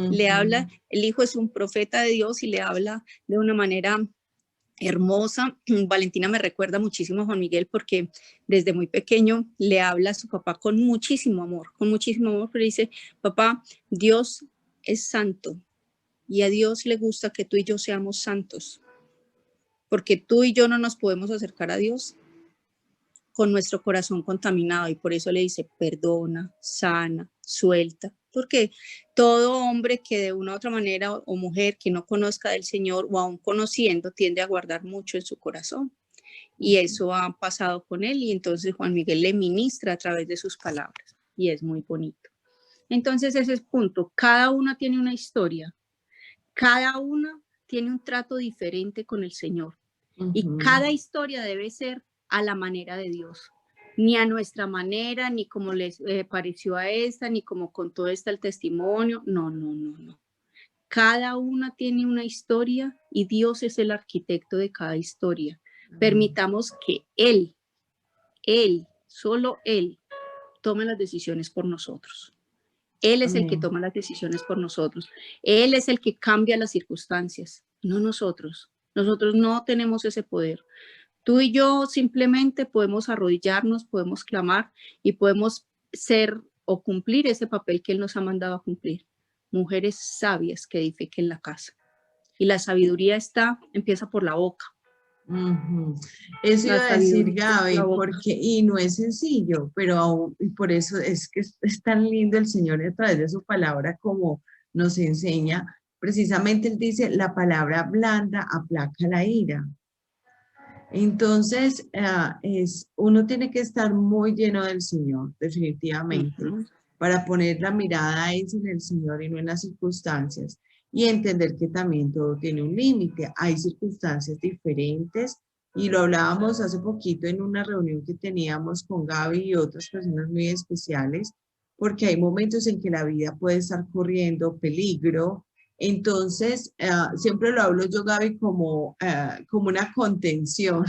Le habla, ujú. el hijo es un profeta de Dios y le habla de una manera hermosa. Valentina me recuerda muchísimo a Juan Miguel porque desde muy pequeño le habla a su papá con muchísimo amor, pero dice, papá, Dios es santo y a Dios le gusta que tú y yo seamos santos, porque tú y yo no nos podemos acercar a Dios con nuestro corazón contaminado y por eso le dice, perdona, sana, suelta, porque todo hombre que de una u otra manera o mujer que no conozca del Señor o aún conociendo tiende a guardar mucho en su corazón. Y eso ha pasado con él y entonces Juan Miguel le ministra a través de sus palabras y es muy bonito. Entonces ese es punto, cada una tiene una historia, cada una tiene un trato diferente con el Señor y Ujú. cada historia debe ser a la manera de Dios, ni a nuestra manera, ni como les pareció a esta, ni como contó esta el testimonio. No, no, no, no. Cada una tiene una historia y Dios es el arquitecto de cada historia. Amén. Permitamos que Él, solo Él, tome las decisiones por nosotros. Él es el que Amén. toma las decisiones por nosotros. Él es el que cambia las circunstancias, no nosotros. Nosotros no tenemos ese poder. Tú y yo simplemente podemos arrodillarnos, podemos clamar y podemos ser o cumplir ese papel que Él nos ha mandado a cumplir. Mujeres sabias que edifiquen la casa. Y la sabiduría empieza por la boca. Ujú. Eso La iba a decir sabiduría es la Gaby, boca. porque, y no es sencillo, pero y por eso es que es tan lindo el Señor a través de su palabra como nos enseña. Precisamente Él dice, la palabra blanda aplaca la ira. Entonces, uno tiene que estar muy lleno del Señor, definitivamente, Ujú. para poner la mirada es en el Señor y no en las circunstancias. Y entender que también todo tiene un límite. Hay circunstancias diferentes y lo hablábamos hace poquito en una reunión que teníamos con Gaby y otras personas muy especiales, porque hay momentos en que la vida puede estar corriendo peligro. Entonces, siempre lo hablo yo, Gaby, como una contención.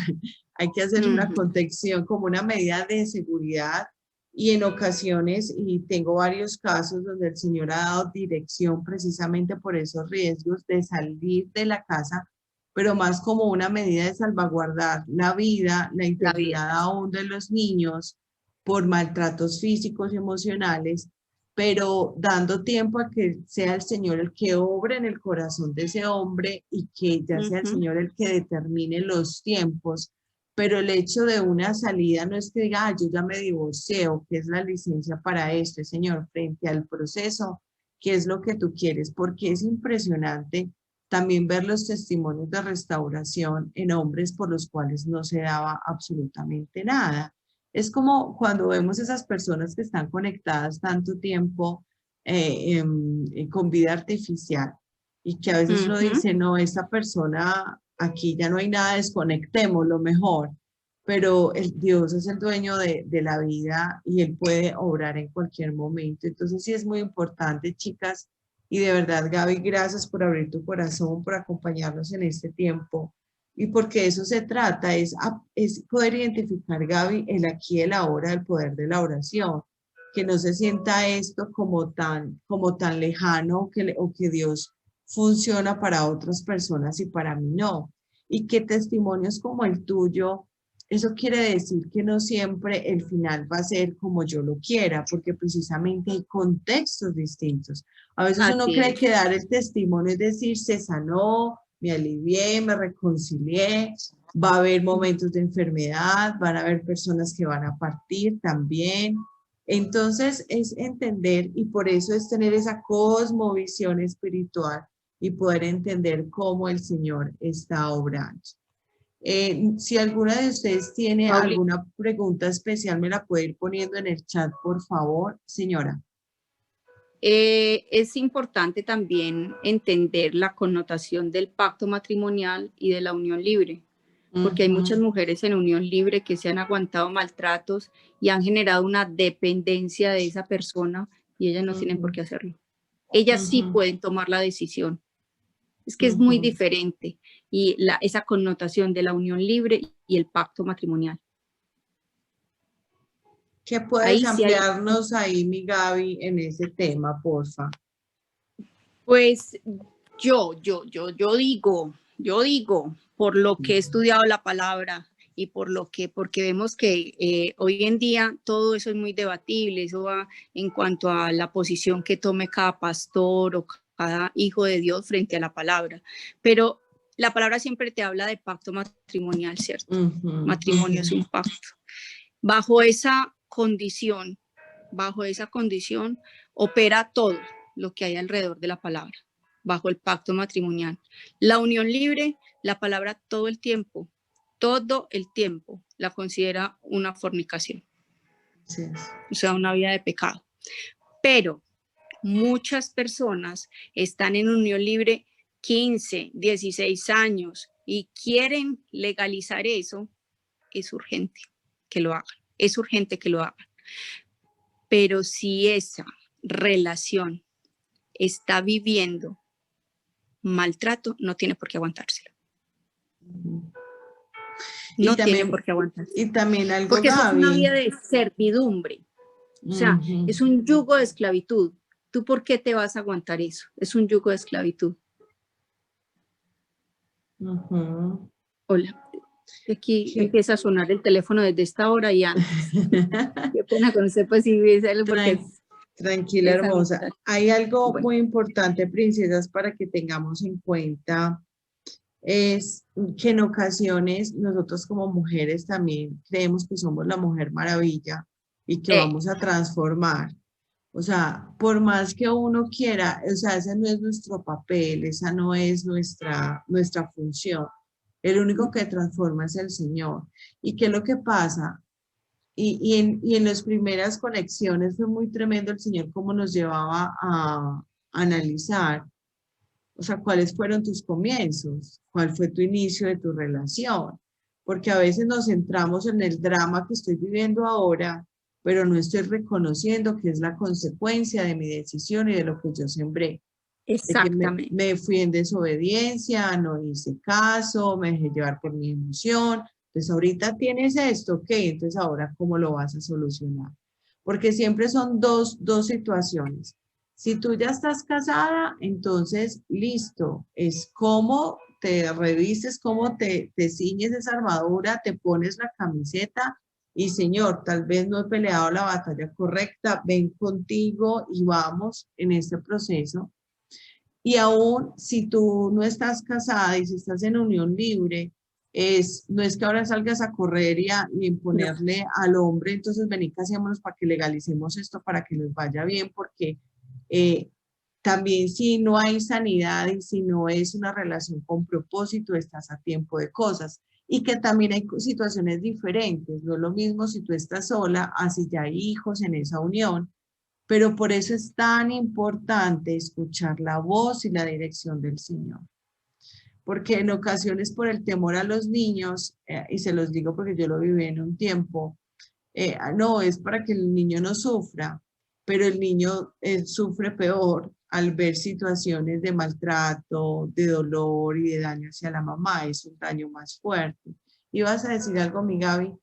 Hay que hacer una Ujú. contención como una medida de seguridad y en ocasiones, y tengo varios casos donde el Señor ha dado dirección precisamente por esos riesgos de salir de la casa, pero más como una medida de salvaguardar la vida, la La vida. integridad aún de los niños por maltratos físicos y emocionales, pero dando tiempo a que sea el Señor el que obre en el corazón de ese hombre y que ya sea el Ujú. Señor el que determine los tiempos. Pero el hecho de una salida no es que diga, ah, yo ya me divorcié o que es la licencia para esto, Señor, frente al proceso, ¿qué es lo que tú quieres? Porque es impresionante también ver los testimonios de restauración en hombres por los cuales no se daba absolutamente nada. Es como cuando vemos esas personas que están conectadas tanto tiempo con vida artificial y que a veces uno Ujú. dice, no, esta persona aquí ya no hay nada, desconectemos lo mejor, pero el Dios es el dueño de la vida y Él puede obrar en cualquier momento. Entonces sí es muy importante, chicas, y de verdad, Gaby, gracias por abrir tu corazón, por acompañarnos en este tiempo. Y porque eso se trata, es poder identificar, Gaby, el aquí y el ahora, el poder de la oración, que no se sienta esto como tan lejano o que Dios funciona para otras personas y para mí no. Y que testimonios como el tuyo, eso quiere decir que no siempre el final va a ser como yo lo quiera, porque precisamente hay contextos distintos. A veces uno Así cree es. que dar el testimonio es decir, se sanó, me alivié, me reconcilié, va a haber momentos de enfermedad, van a haber personas que van a partir también. Entonces es entender y por eso es tener esa cosmovisión espiritual y poder entender cómo el Señor está obrando. Si alguna de ustedes tiene Pauli, alguna pregunta especial, me la puede ir poniendo en el chat, por favor, señora. es importante también entender la connotación del pacto matrimonial y de la unión libre, porque hay muchas Ujú, mujeres en unión libre que se han aguantado maltratos y han generado una dependencia de esa persona y ellas no tienen por ujú, qué hacerlo. Ellas sí ujú, pueden tomar la decisión. Es que es muy ujú. diferente y esa connotación de la unión libre y el pacto matrimonial. ¿Qué puedes Ahí sí hay, ampliarnos ahí, mi Gaby, en ese tema, porfa? pues yo digo, por lo que he estudiado la palabra y porque vemos que hoy en día todo eso es muy debatible, eso va en cuanto a la posición que tome cada pastor o cada hijo de Dios frente a la palabra. Pero la palabra siempre te habla de pacto matrimonial, ¿cierto? Ujú, Matrimonio ujú. es un pacto. Bajo esa condición, bajo esa condición opera todo lo que hay alrededor de la palabra, bajo el pacto matrimonial. La unión libre, la palabra todo el tiempo la considera una fornicación, Así es. o sea, una vida de pecado. Pero muchas personas están en unión libre 15, 16 años y quieren legalizar eso, es urgente que lo hagan, es urgente que lo hagan. Pero si esa relación está viviendo maltrato, no tiene por qué aguantárselo. Ujú. Y No tiene por también, qué aguantárselo. y también algo, Porque eso es una Gaby. vida de servidumbre. O sea, Ujú, es un yugo de esclavitud. ¿Tú por qué te vas a aguantar eso? Es un yugo de esclavitud. ujú. Hola. Aquí ¿Qué? empieza a sonar el teléfono desde esta hora y antes. Qué pena con usted, pues sí, porque Tran- Tranquila, es algo hermosa. importante. Hay algo Bueno, muy importante, princesas, para que tengamos en cuenta. es que en ocasiones nosotros como mujeres también creemos que somos la mujer maravilla y que Eh, vamos a transformar. O sea, por más que uno quiera, o sea, ese no es nuestro papel, esa no es nuestra función. El único que transforma es el Señor. ¿Y qué es lo que pasa? Y en las primeras conexiones fue muy tremendo el Señor cómo nos llevaba a analizar, o sea, cuáles fueron tus comienzos, cuál fue tu inicio de tu relación, porque a veces nos centramos en el drama que estoy viviendo ahora, pero no estoy reconociendo que es la consecuencia de mi decisión y de lo que yo sembré, de que exactamente. me fui en desobediencia, no hice caso, me dejé llevar por mi emoción. Entonces ahorita tienes esto, ok, entonces ahora ¿cómo lo vas a solucionar? Porque siempre son dos situaciones. Si tú ya estás casada, entonces listo, es cómo te revistes, cómo te ciñes esa armadura, te pones la camiseta y Señor, tal vez no he peleado la batalla correcta, ven contigo y vamos en este proceso. Y aún si tú no estás casada y si estás en unión libre, no es que ahora salgas a correr y No, imponerle al hombre, entonces vení, casémonos para que legalicemos esto, para que les vaya bien, porque eh, también si no hay sanidad y si no es una relación con propósito, estás a tiempo de cosas. Y que también hay situaciones diferentes, no es lo mismo si tú estás sola, así ya hay hijos en esa unión, pero por eso es tan importante escuchar la voz y la dirección del Señor. Porque en ocasiones por el temor a los niños, y se los digo porque yo lo viví en un tiempo, no, es para que el niño no sufra, pero el niño sufre peor al ver situaciones de maltrato, de dolor y de daño hacia la mamá, es un daño más fuerte. ¿Y vas a decir algo, mi Gaby?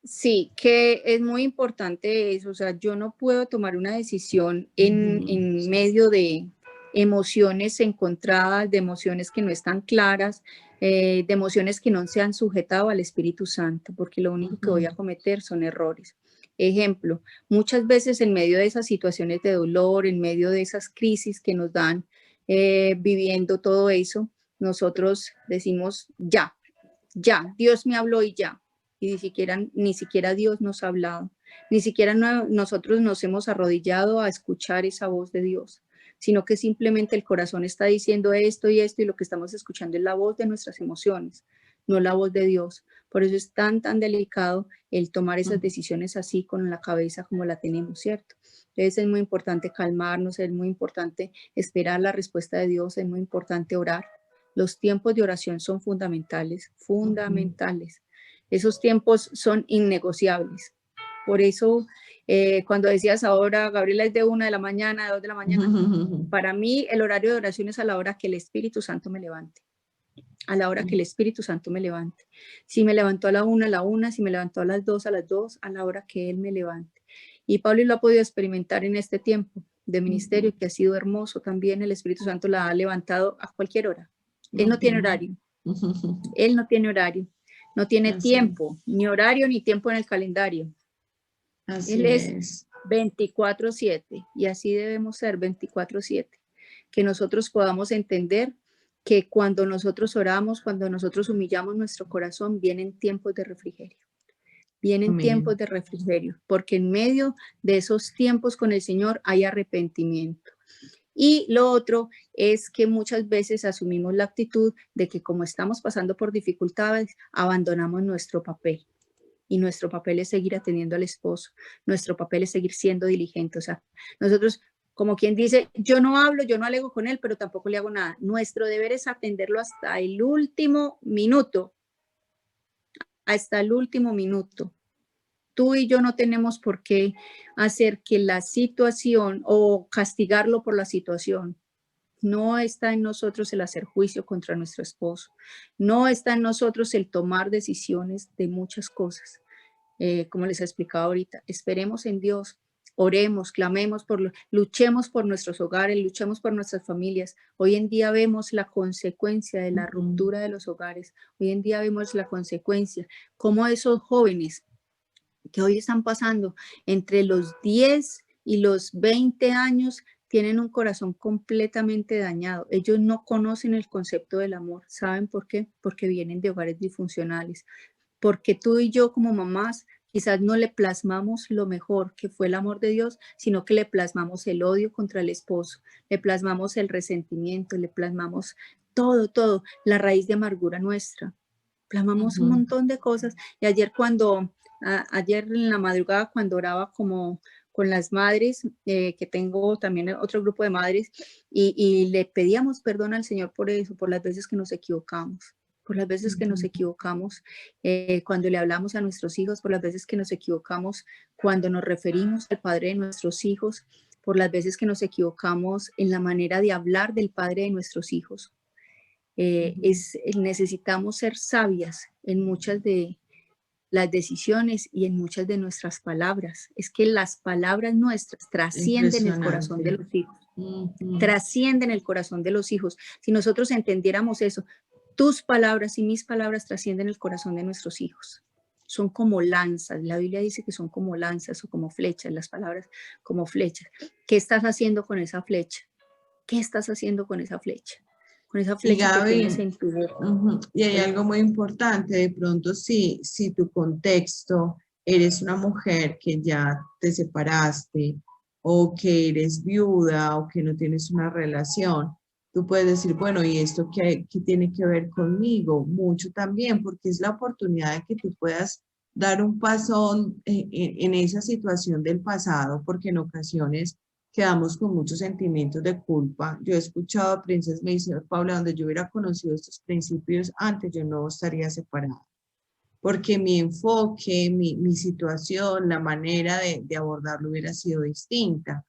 sí, que es muy importante eso, o sea, yo no puedo tomar una decisión Ujú, en medio de emociones encontradas, de emociones que no están claras, de emociones que no se han sujetado al Espíritu Santo, porque lo único que voy ujú, a cometer son errores. Ejemplo, muchas veces en medio de esas situaciones de dolor, en medio de esas crisis que nos dan viviendo todo eso, nosotros decimos, ya, Dios me habló y ya. Y ni siquiera Dios nos ha hablado, ni siquiera nosotros nos hemos arrodillado a escuchar esa voz de Dios, sino que simplemente el corazón está diciendo esto y lo que estamos escuchando es la voz de nuestras emociones, no la voz de Dios. Por eso es tan delicado el tomar esas ujú, decisiones así con la cabeza como la tenemos, ¿cierto? Entonces es muy importante calmarnos, es muy importante esperar la respuesta de Dios, es muy importante orar. Los tiempos de oración son fundamentales, ujú. fundamentales. Esos tiempos son innegociables. Por eso, cuando decías ahora, Gabriela, es de 1 de la mañana, de 2 de la mañana, para mí el horario de oración es a la hora que el Espíritu Santo me levante, a la hora que el Espíritu Santo me levante. Si me levantó a la una, si me levantó a las 2, a la hora que Él me levante. Y Pablo lo ha podido experimentar en este tiempo de ministerio, que ha sido hermoso también. El Espíritu Santo la ha levantado a cualquier hora. Él no tiene Ujú, horario, ujú. Él no tiene horario, no tiene Así es. tiempo, ni horario ni tiempo en el calendario. Él Así es es. 24/7 y así debemos ser 24/7. Que nosotros podamos entender que cuando nosotros oramos, cuando nosotros humillamos nuestro corazón, vienen tiempos de refrigerio. Vienen tiempos Amén. de refrigerio, porque en medio de esos tiempos con el Señor hay arrepentimiento. Y lo otro es que muchas veces asumimos la actitud de que como estamos pasando por dificultades, abandonamos nuestro papel. Y nuestro papel es seguir atendiendo al esposo, nuestro papel es seguir siendo diligente. O sea, nosotros, como quien dice, yo no hablo, yo no alego con él, pero tampoco le hago nada. Nuestro deber es atenderlo hasta el último minuto. Tú y yo no tenemos por qué hacer que la situación o castigarlo por la situación. No está en nosotros el hacer juicio contra nuestro esposo. No está en nosotros el tomar decisiones de muchas cosas. Como les he explicado ahorita, esperemos en Dios, oremos, luchemos por nuestros hogares, luchemos por nuestras familias. Hoy en día vemos la consecuencia de la Ujú, ruptura de los hogares. Hoy en día vemos la consecuencia, cómo esos jóvenes que hoy están pasando entre los 10 y los 20 años tienen un corazón completamente dañado. Ellos no conocen el concepto del amor. ¿Saben por qué? Porque vienen de hogares disfuncionales. Porque tú y yo como mamás quizás no le plasmamos lo mejor que fue el amor de Dios, sino que le plasmamos el odio contra el esposo, le plasmamos el resentimiento, le plasmamos todo, la raíz de amargura nuestra. Plasmamos un montón de cosas. Y ayer ayer en la madrugada cuando oraba como con las madres, que tengo también otro grupo de madres, y le pedíamos perdón al Señor por eso, por las veces que nos equivocamos, por las veces que nos equivocamos cuando le hablamos a nuestros hijos, por las veces que nos equivocamos cuando nos referimos al padre de nuestros hijos, por las veces que nos equivocamos en la manera de hablar del padre de nuestros hijos. Necesitamos ser sabias en muchas de las decisiones y en muchas de nuestras palabras. Es que las palabras nuestras trascienden el corazón de los hijos. Trascienden el corazón de los hijos. Si nosotros entendiéramos eso, tus palabras y mis palabras trascienden el corazón de nuestros hijos. Son como lanzas. La Biblia dice que son como lanzas o como flechas, las palabras como flechas. ¿Qué estás haciendo con esa flecha? ¿Qué estás haciendo con esa flecha? Con esa flecha que tienes en tu boca. Y hay algo muy importante, de pronto si tu contexto, eres una mujer que ya te separaste o que eres viuda o que no tienes una relación, tú puedes decir, bueno, ¿y esto qué tiene que ver conmigo? Mucho también, porque es la oportunidad de que tú puedas dar un paso en esa situación del pasado, porque en ocasiones quedamos con muchos sentimientos de culpa. Yo he escuchado a princesas me dicen, Paula, donde yo hubiera conocido estos principios antes, yo no estaría separada. Porque mi enfoque, mi situación, la manera de abordarlo hubiera sido distinta.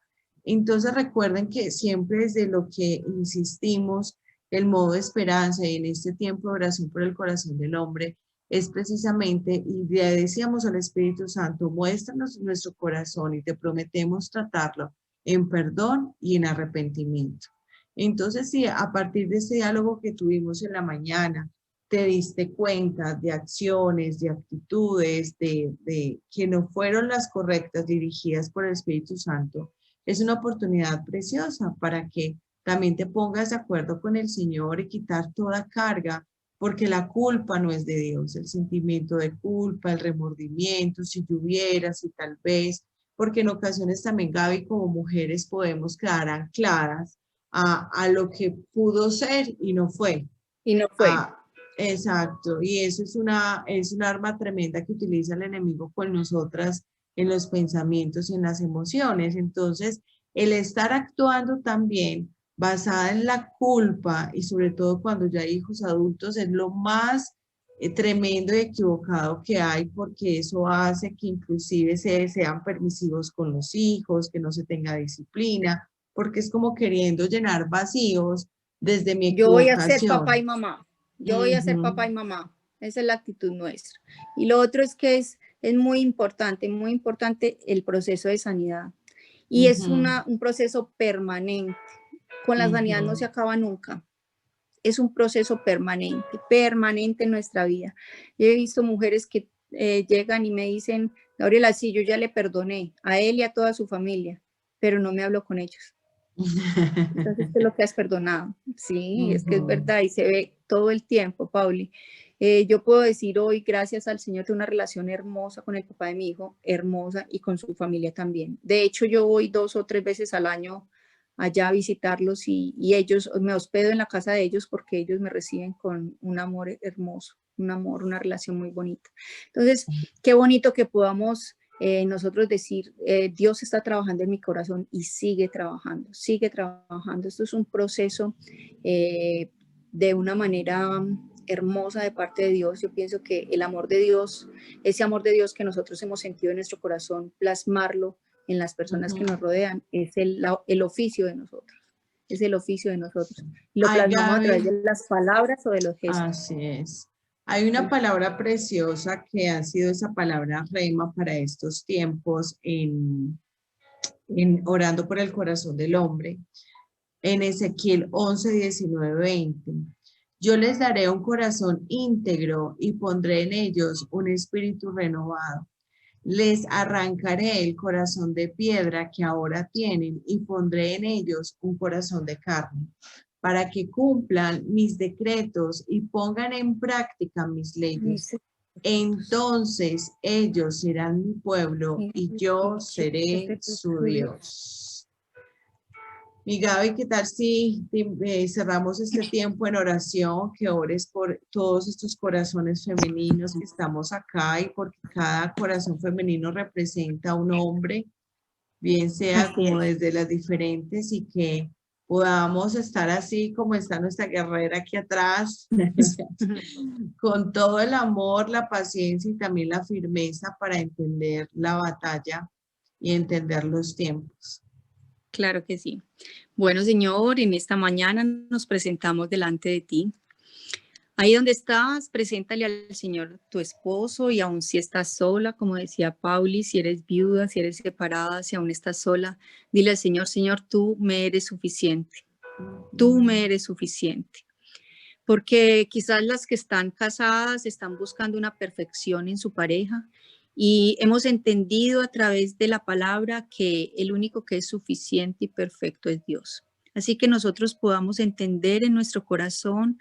Entonces recuerden que siempre desde lo que insistimos, el modo de esperanza y en este tiempo de oración por el corazón del hombre, es precisamente, y le decíamos al Espíritu Santo, muéstranos nuestro corazón y te prometemos tratarlo en perdón y en arrepentimiento. Entonces, si a partir de ese diálogo que tuvimos en la mañana, te diste cuenta de acciones, de actitudes, de que no fueron las correctas dirigidas por el Espíritu Santo, es una oportunidad preciosa para que también te pongas de acuerdo con el Señor y quitar toda carga, porque la culpa no es de Dios, el sentimiento de culpa, el remordimiento, si yo hubiera, si tal vez, porque en ocasiones también, Gaby, como mujeres podemos quedar ancladas a lo que pudo ser y no fue. Y no fue. Exacto, y eso es un arma tremenda que utiliza el enemigo con nosotras en los pensamientos y en las emociones. Entonces, el estar actuando también basada en la culpa y sobre todo cuando ya hay hijos adultos es lo más tremendo y equivocado que hay, porque eso hace que inclusive sean permisivos con los hijos, que no se tenga disciplina, porque es como queriendo llenar vacíos desde mi Yo voy a ser equivocación. papá y mamá. Yo voy a ser papá y mamá. Esa es la actitud nuestra. Y lo otro es que es muy importante el proceso de sanidad. Y es un proceso permanente. Con la sanidad no se acaba nunca. Es un proceso permanente en nuestra vida. Yo he visto mujeres que llegan y me dicen, Gabriela, sí, yo ya le perdoné a él y a toda su familia, pero no me hablo con ellos. Entonces, ¿qué es lo que has perdonado? Sí, es que es verdad y se ve todo el tiempo, Pauli. Yo puedo decir hoy, gracias al Señor, tengo una relación hermosa con el papá de mi hijo, hermosa, y con su familia también. De hecho, yo voy 2 o 3 veces al año allá a visitarlos y ellos, me hospedo en la casa de ellos porque ellos me reciben con un amor hermoso, un amor, una relación muy bonita. Entonces, qué bonito que podamos nosotros decir, Dios está trabajando en mi corazón y sigue trabajando. Esto es un proceso de una manera hermosa de parte de Dios. Yo pienso que el amor de Dios, ese amor de Dios que nosotros hemos sentido en nuestro corazón, plasmarlo en las personas que nos rodean, es el oficio de nosotros. Es el oficio de nosotros. Lo plasmamos a través de las palabras o de los gestos. Así es. Hay una palabra preciosa que ha sido esa palabra rema para estos tiempos en orando por el corazón del hombre. En Ezequiel 11, 19, 20. Yo les daré un corazón íntegro y pondré en ellos un espíritu renovado. Les arrancaré el corazón de piedra que ahora tienen y pondré en ellos un corazón de carne, para que cumplan mis decretos y pongan en práctica mis leyes. Entonces ellos serán mi pueblo y yo seré su Dios. Mi Gaby, ¿qué tal si cerramos este tiempo en oración, que ores por todos estos corazones femeninos que estamos acá y porque cada corazón femenino representa a un hombre, bien sea como desde las diferentes, y que podamos estar así como está nuestra guerrera aquí atrás, con todo el amor, la paciencia y también la firmeza para entender la batalla y entender los tiempos. Claro que sí. Bueno, Señor, en esta mañana nos presentamos delante de ti. Ahí donde estás, preséntale al Señor tu esposo, y aun si estás sola, como decía Pauli, si eres viuda, si eres separada, si aún estás sola, dile al Señor, Señor, tú me eres suficiente. Tú me eres suficiente. Porque quizás las que están casadas están buscando una perfección en su pareja, y hemos entendido a través de la palabra que el único que es suficiente y perfecto es Dios. Así que nosotros podamos entender en nuestro corazón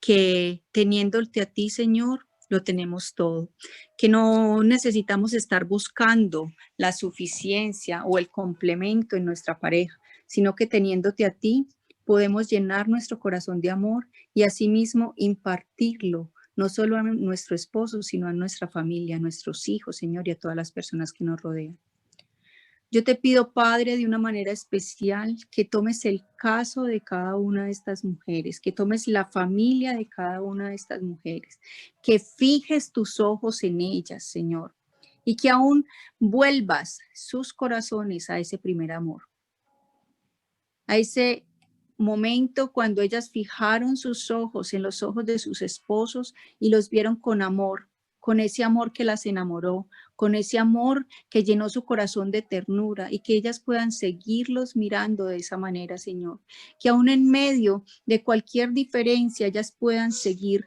que teniéndote a ti, Señor, lo tenemos todo, que no necesitamos estar buscando la suficiencia o el complemento en nuestra pareja, sino que teniéndote a ti podemos llenar nuestro corazón de amor y asimismo impartirlo no solo a nuestro esposo, sino a nuestra familia, a nuestros hijos, Señor, y a todas las personas que nos rodean. Yo te pido, Padre, de una manera especial, que tomes el caso de cada una de estas mujeres, que tomes la familia de cada una de estas mujeres, que fijes tus ojos en ellas, Señor, y que aún vuelvas sus corazones a ese primer amor, a ese momento cuando ellas fijaron sus ojos en los ojos de sus esposos y los vieron con amor, con ese amor que las enamoró, con ese amor que llenó su corazón de ternura, y que ellas puedan seguirlos mirando de esa manera, Señor. Que aún en medio de cualquier diferencia ellas puedan seguir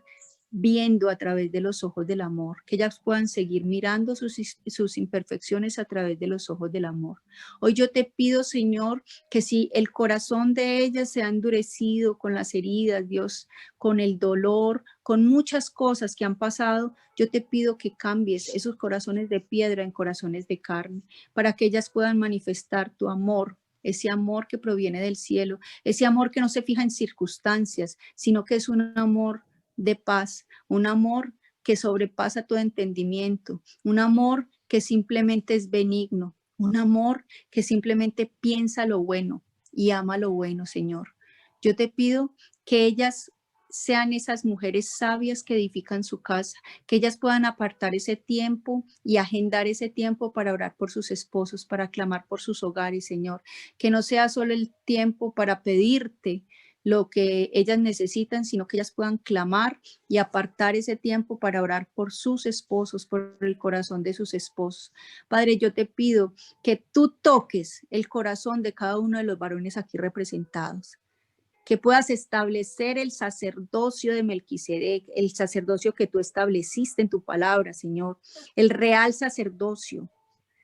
viendo a través de los ojos del amor, que ellas puedan seguir mirando sus imperfecciones a través de los ojos del amor. Hoy yo te pido, Señor, que si el corazón de ellas se ha endurecido con las heridas, Dios, con el dolor, con muchas cosas que han pasado, yo te pido que cambies esos corazones de piedra en corazones de carne, para que ellas puedan manifestar tu amor, ese amor que proviene del cielo, ese amor que no se fija en circunstancias, sino que es un amor de paz, un amor que sobrepasa todo entendimiento, un amor que simplemente es benigno, un amor que simplemente piensa lo bueno y ama lo bueno, Señor. Yo te pido que ellas sean esas mujeres sabias que edifican su casa, que ellas puedan apartar ese tiempo y agendar ese tiempo para orar por sus esposos, para clamar por sus hogares, Señor. Que no sea solo el tiempo para pedirte lo que ellas necesitan, sino que ellas puedan clamar y apartar ese tiempo para orar por sus esposos, por el corazón de sus esposos. Padre, yo te pido que tú toques el corazón de cada uno de los varones aquí representados, que puedas establecer el sacerdocio de Melquisedec, el sacerdocio que tú estableciste en tu palabra, Señor, el real sacerdocio,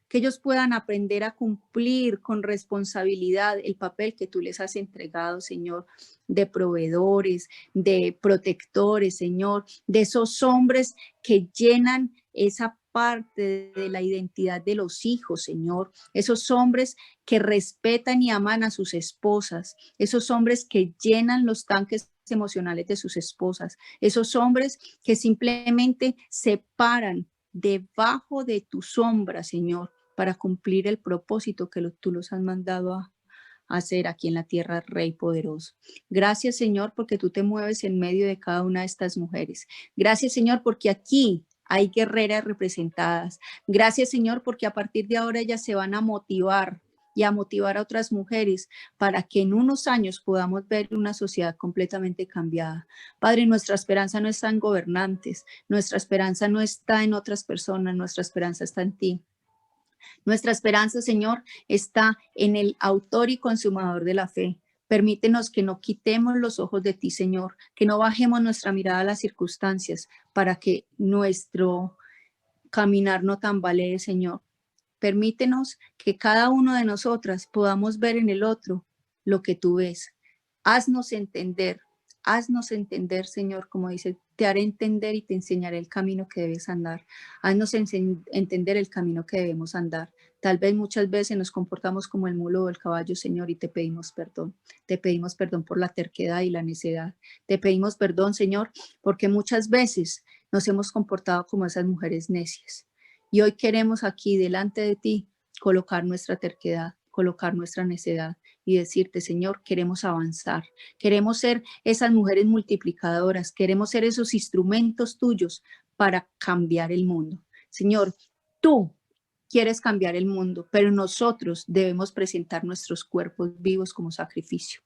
que ellos puedan aprender a cumplir con responsabilidad el papel que tú les has entregado, Señor, de proveedores, de protectores, Señor, de esos hombres que llenan esa parte de la identidad de los hijos, Señor, esos hombres que respetan y aman a sus esposas, esos hombres que llenan los tanques emocionales de sus esposas, esos hombres que simplemente se paran debajo de tu sombra, Señor, para cumplir el propósito que tú los has mandado a hacer aquí en la tierra, Rey poderoso. Gracias, Señor, porque tú te mueves en medio de cada una de estas mujeres. Gracias, Señor, porque aquí hay guerreras representadas. Gracias, Señor, porque a partir de ahora ellas se van a motivar y a motivar a otras mujeres para que en unos años podamos ver una sociedad completamente cambiada. Padre, nuestra esperanza no está en gobernantes, nuestra esperanza no está en otras personas, nuestra esperanza está en ti. Nuestra esperanza, Señor, está en el autor y consumador de la fe. Permítenos que no quitemos los ojos de ti, Señor, que no bajemos nuestra mirada a las circunstancias para que nuestro caminar no tambalee, Señor. Permítenos que cada uno de nosotras podamos ver en el otro lo que tú ves. Haznos entender, Señor, como dice, te haré entender y te enseñaré el camino que debes andar. Haznos entender el camino que debemos andar. Tal vez muchas veces nos comportamos como el mulo o el caballo, Señor, y te pedimos perdón. Te pedimos perdón por la terquedad y la necedad. Te pedimos perdón, Señor, porque muchas veces nos hemos comportado como esas mujeres necias. Y hoy queremos aquí, delante de ti, colocar nuestra terquedad, colocar nuestra necedad y decirte, Señor, queremos avanzar. Queremos ser esas mujeres multiplicadoras. Queremos ser esos instrumentos tuyos para cambiar el mundo. Señor, tú quieres cambiar el mundo, pero nosotros debemos presentar nuestros cuerpos vivos como sacrificio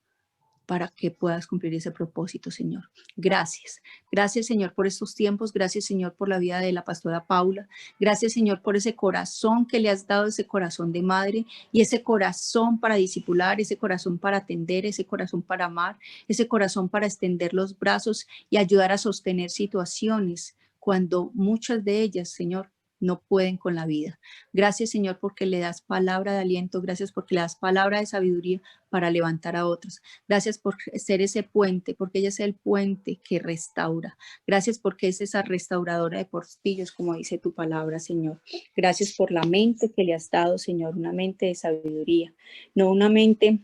para que puedas cumplir ese propósito, Señor. Gracias. Gracias, Señor, por estos tiempos. Gracias, Señor, por la vida de la pastora Paula. Gracias, Señor, por ese corazón que le has dado, ese corazón de madre y ese corazón para discipular, ese corazón para atender, ese corazón para amar, ese corazón para extender los brazos y ayudar a sostener situaciones cuando muchas de ellas, Señor, no pueden con la vida. Gracias, Señor, porque le das palabra de aliento. Gracias porque le das palabra de sabiduría para levantar a otros. Gracias por ser ese puente, porque ella es el puente que restaura. Gracias porque es esa restauradora de portillos, como dice tu palabra, Señor. Gracias por la mente que le has dado, Señor, una mente de sabiduría, no una mente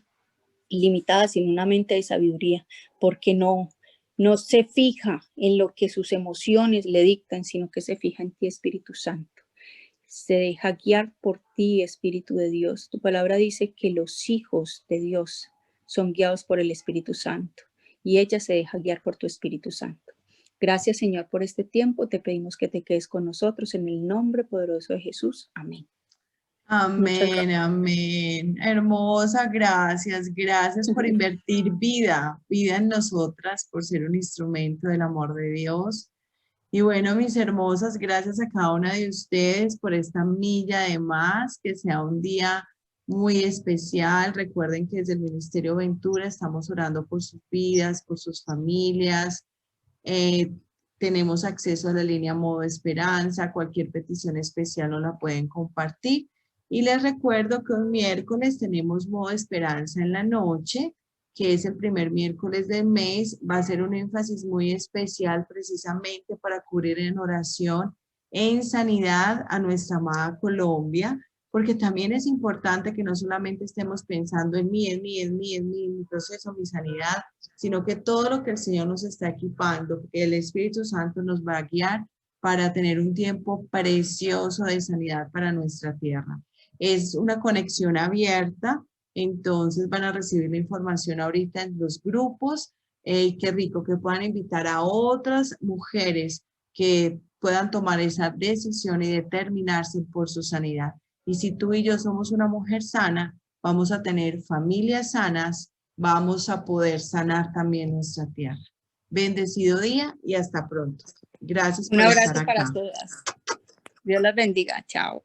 ilimitada, sino una mente de sabiduría, porque no se fija en lo que sus emociones le dictan, sino que se fija en ti, Espíritu Santo. Se deja guiar por ti, Espíritu de Dios. Tu palabra dice que los hijos de Dios son guiados por el Espíritu Santo y ella se deja guiar por tu Espíritu Santo. Gracias, Señor, por este tiempo. Te pedimos que te quedes con nosotros en el nombre poderoso de Jesús. Amén. Amén, amén. Hermosa, gracias. Gracias por invertir vida en nosotras, por ser un instrumento del amor de Dios. Y bueno, mis hermosas, gracias a cada una de ustedes por esta milla de más, que sea un día muy especial. Recuerden que desde el Ministerio Ventura estamos orando por sus vidas, por sus familias. Tenemos acceso a la línea Modo Esperanza. Cualquier petición especial nos la pueden compartir. Y les recuerdo que un miércoles tenemos Modo Esperanza en la noche, que es el primer miércoles del mes. Va a ser un énfasis muy especial precisamente para cubrir en oración, en sanidad a nuestra amada Colombia, porque también es importante que no solamente estemos pensando en mi proceso, mi sanidad, sino que todo lo que el Señor nos está equipando, que el Espíritu Santo nos va a guiar para tener un tiempo precioso de sanidad para nuestra tierra. Es una conexión abierta, entonces van a recibir la información ahorita en los grupos. Qué rico que puedan invitar a otras mujeres que puedan tomar esa decisión y determinarse por su sanidad. Y si tú y yo somos una mujer sana, vamos a tener familias sanas, vamos a poder sanar también nuestra tierra. Bendecido día y hasta pronto. Gracias por estar acá. Un abrazo para todas. Dios las bendiga. Chao.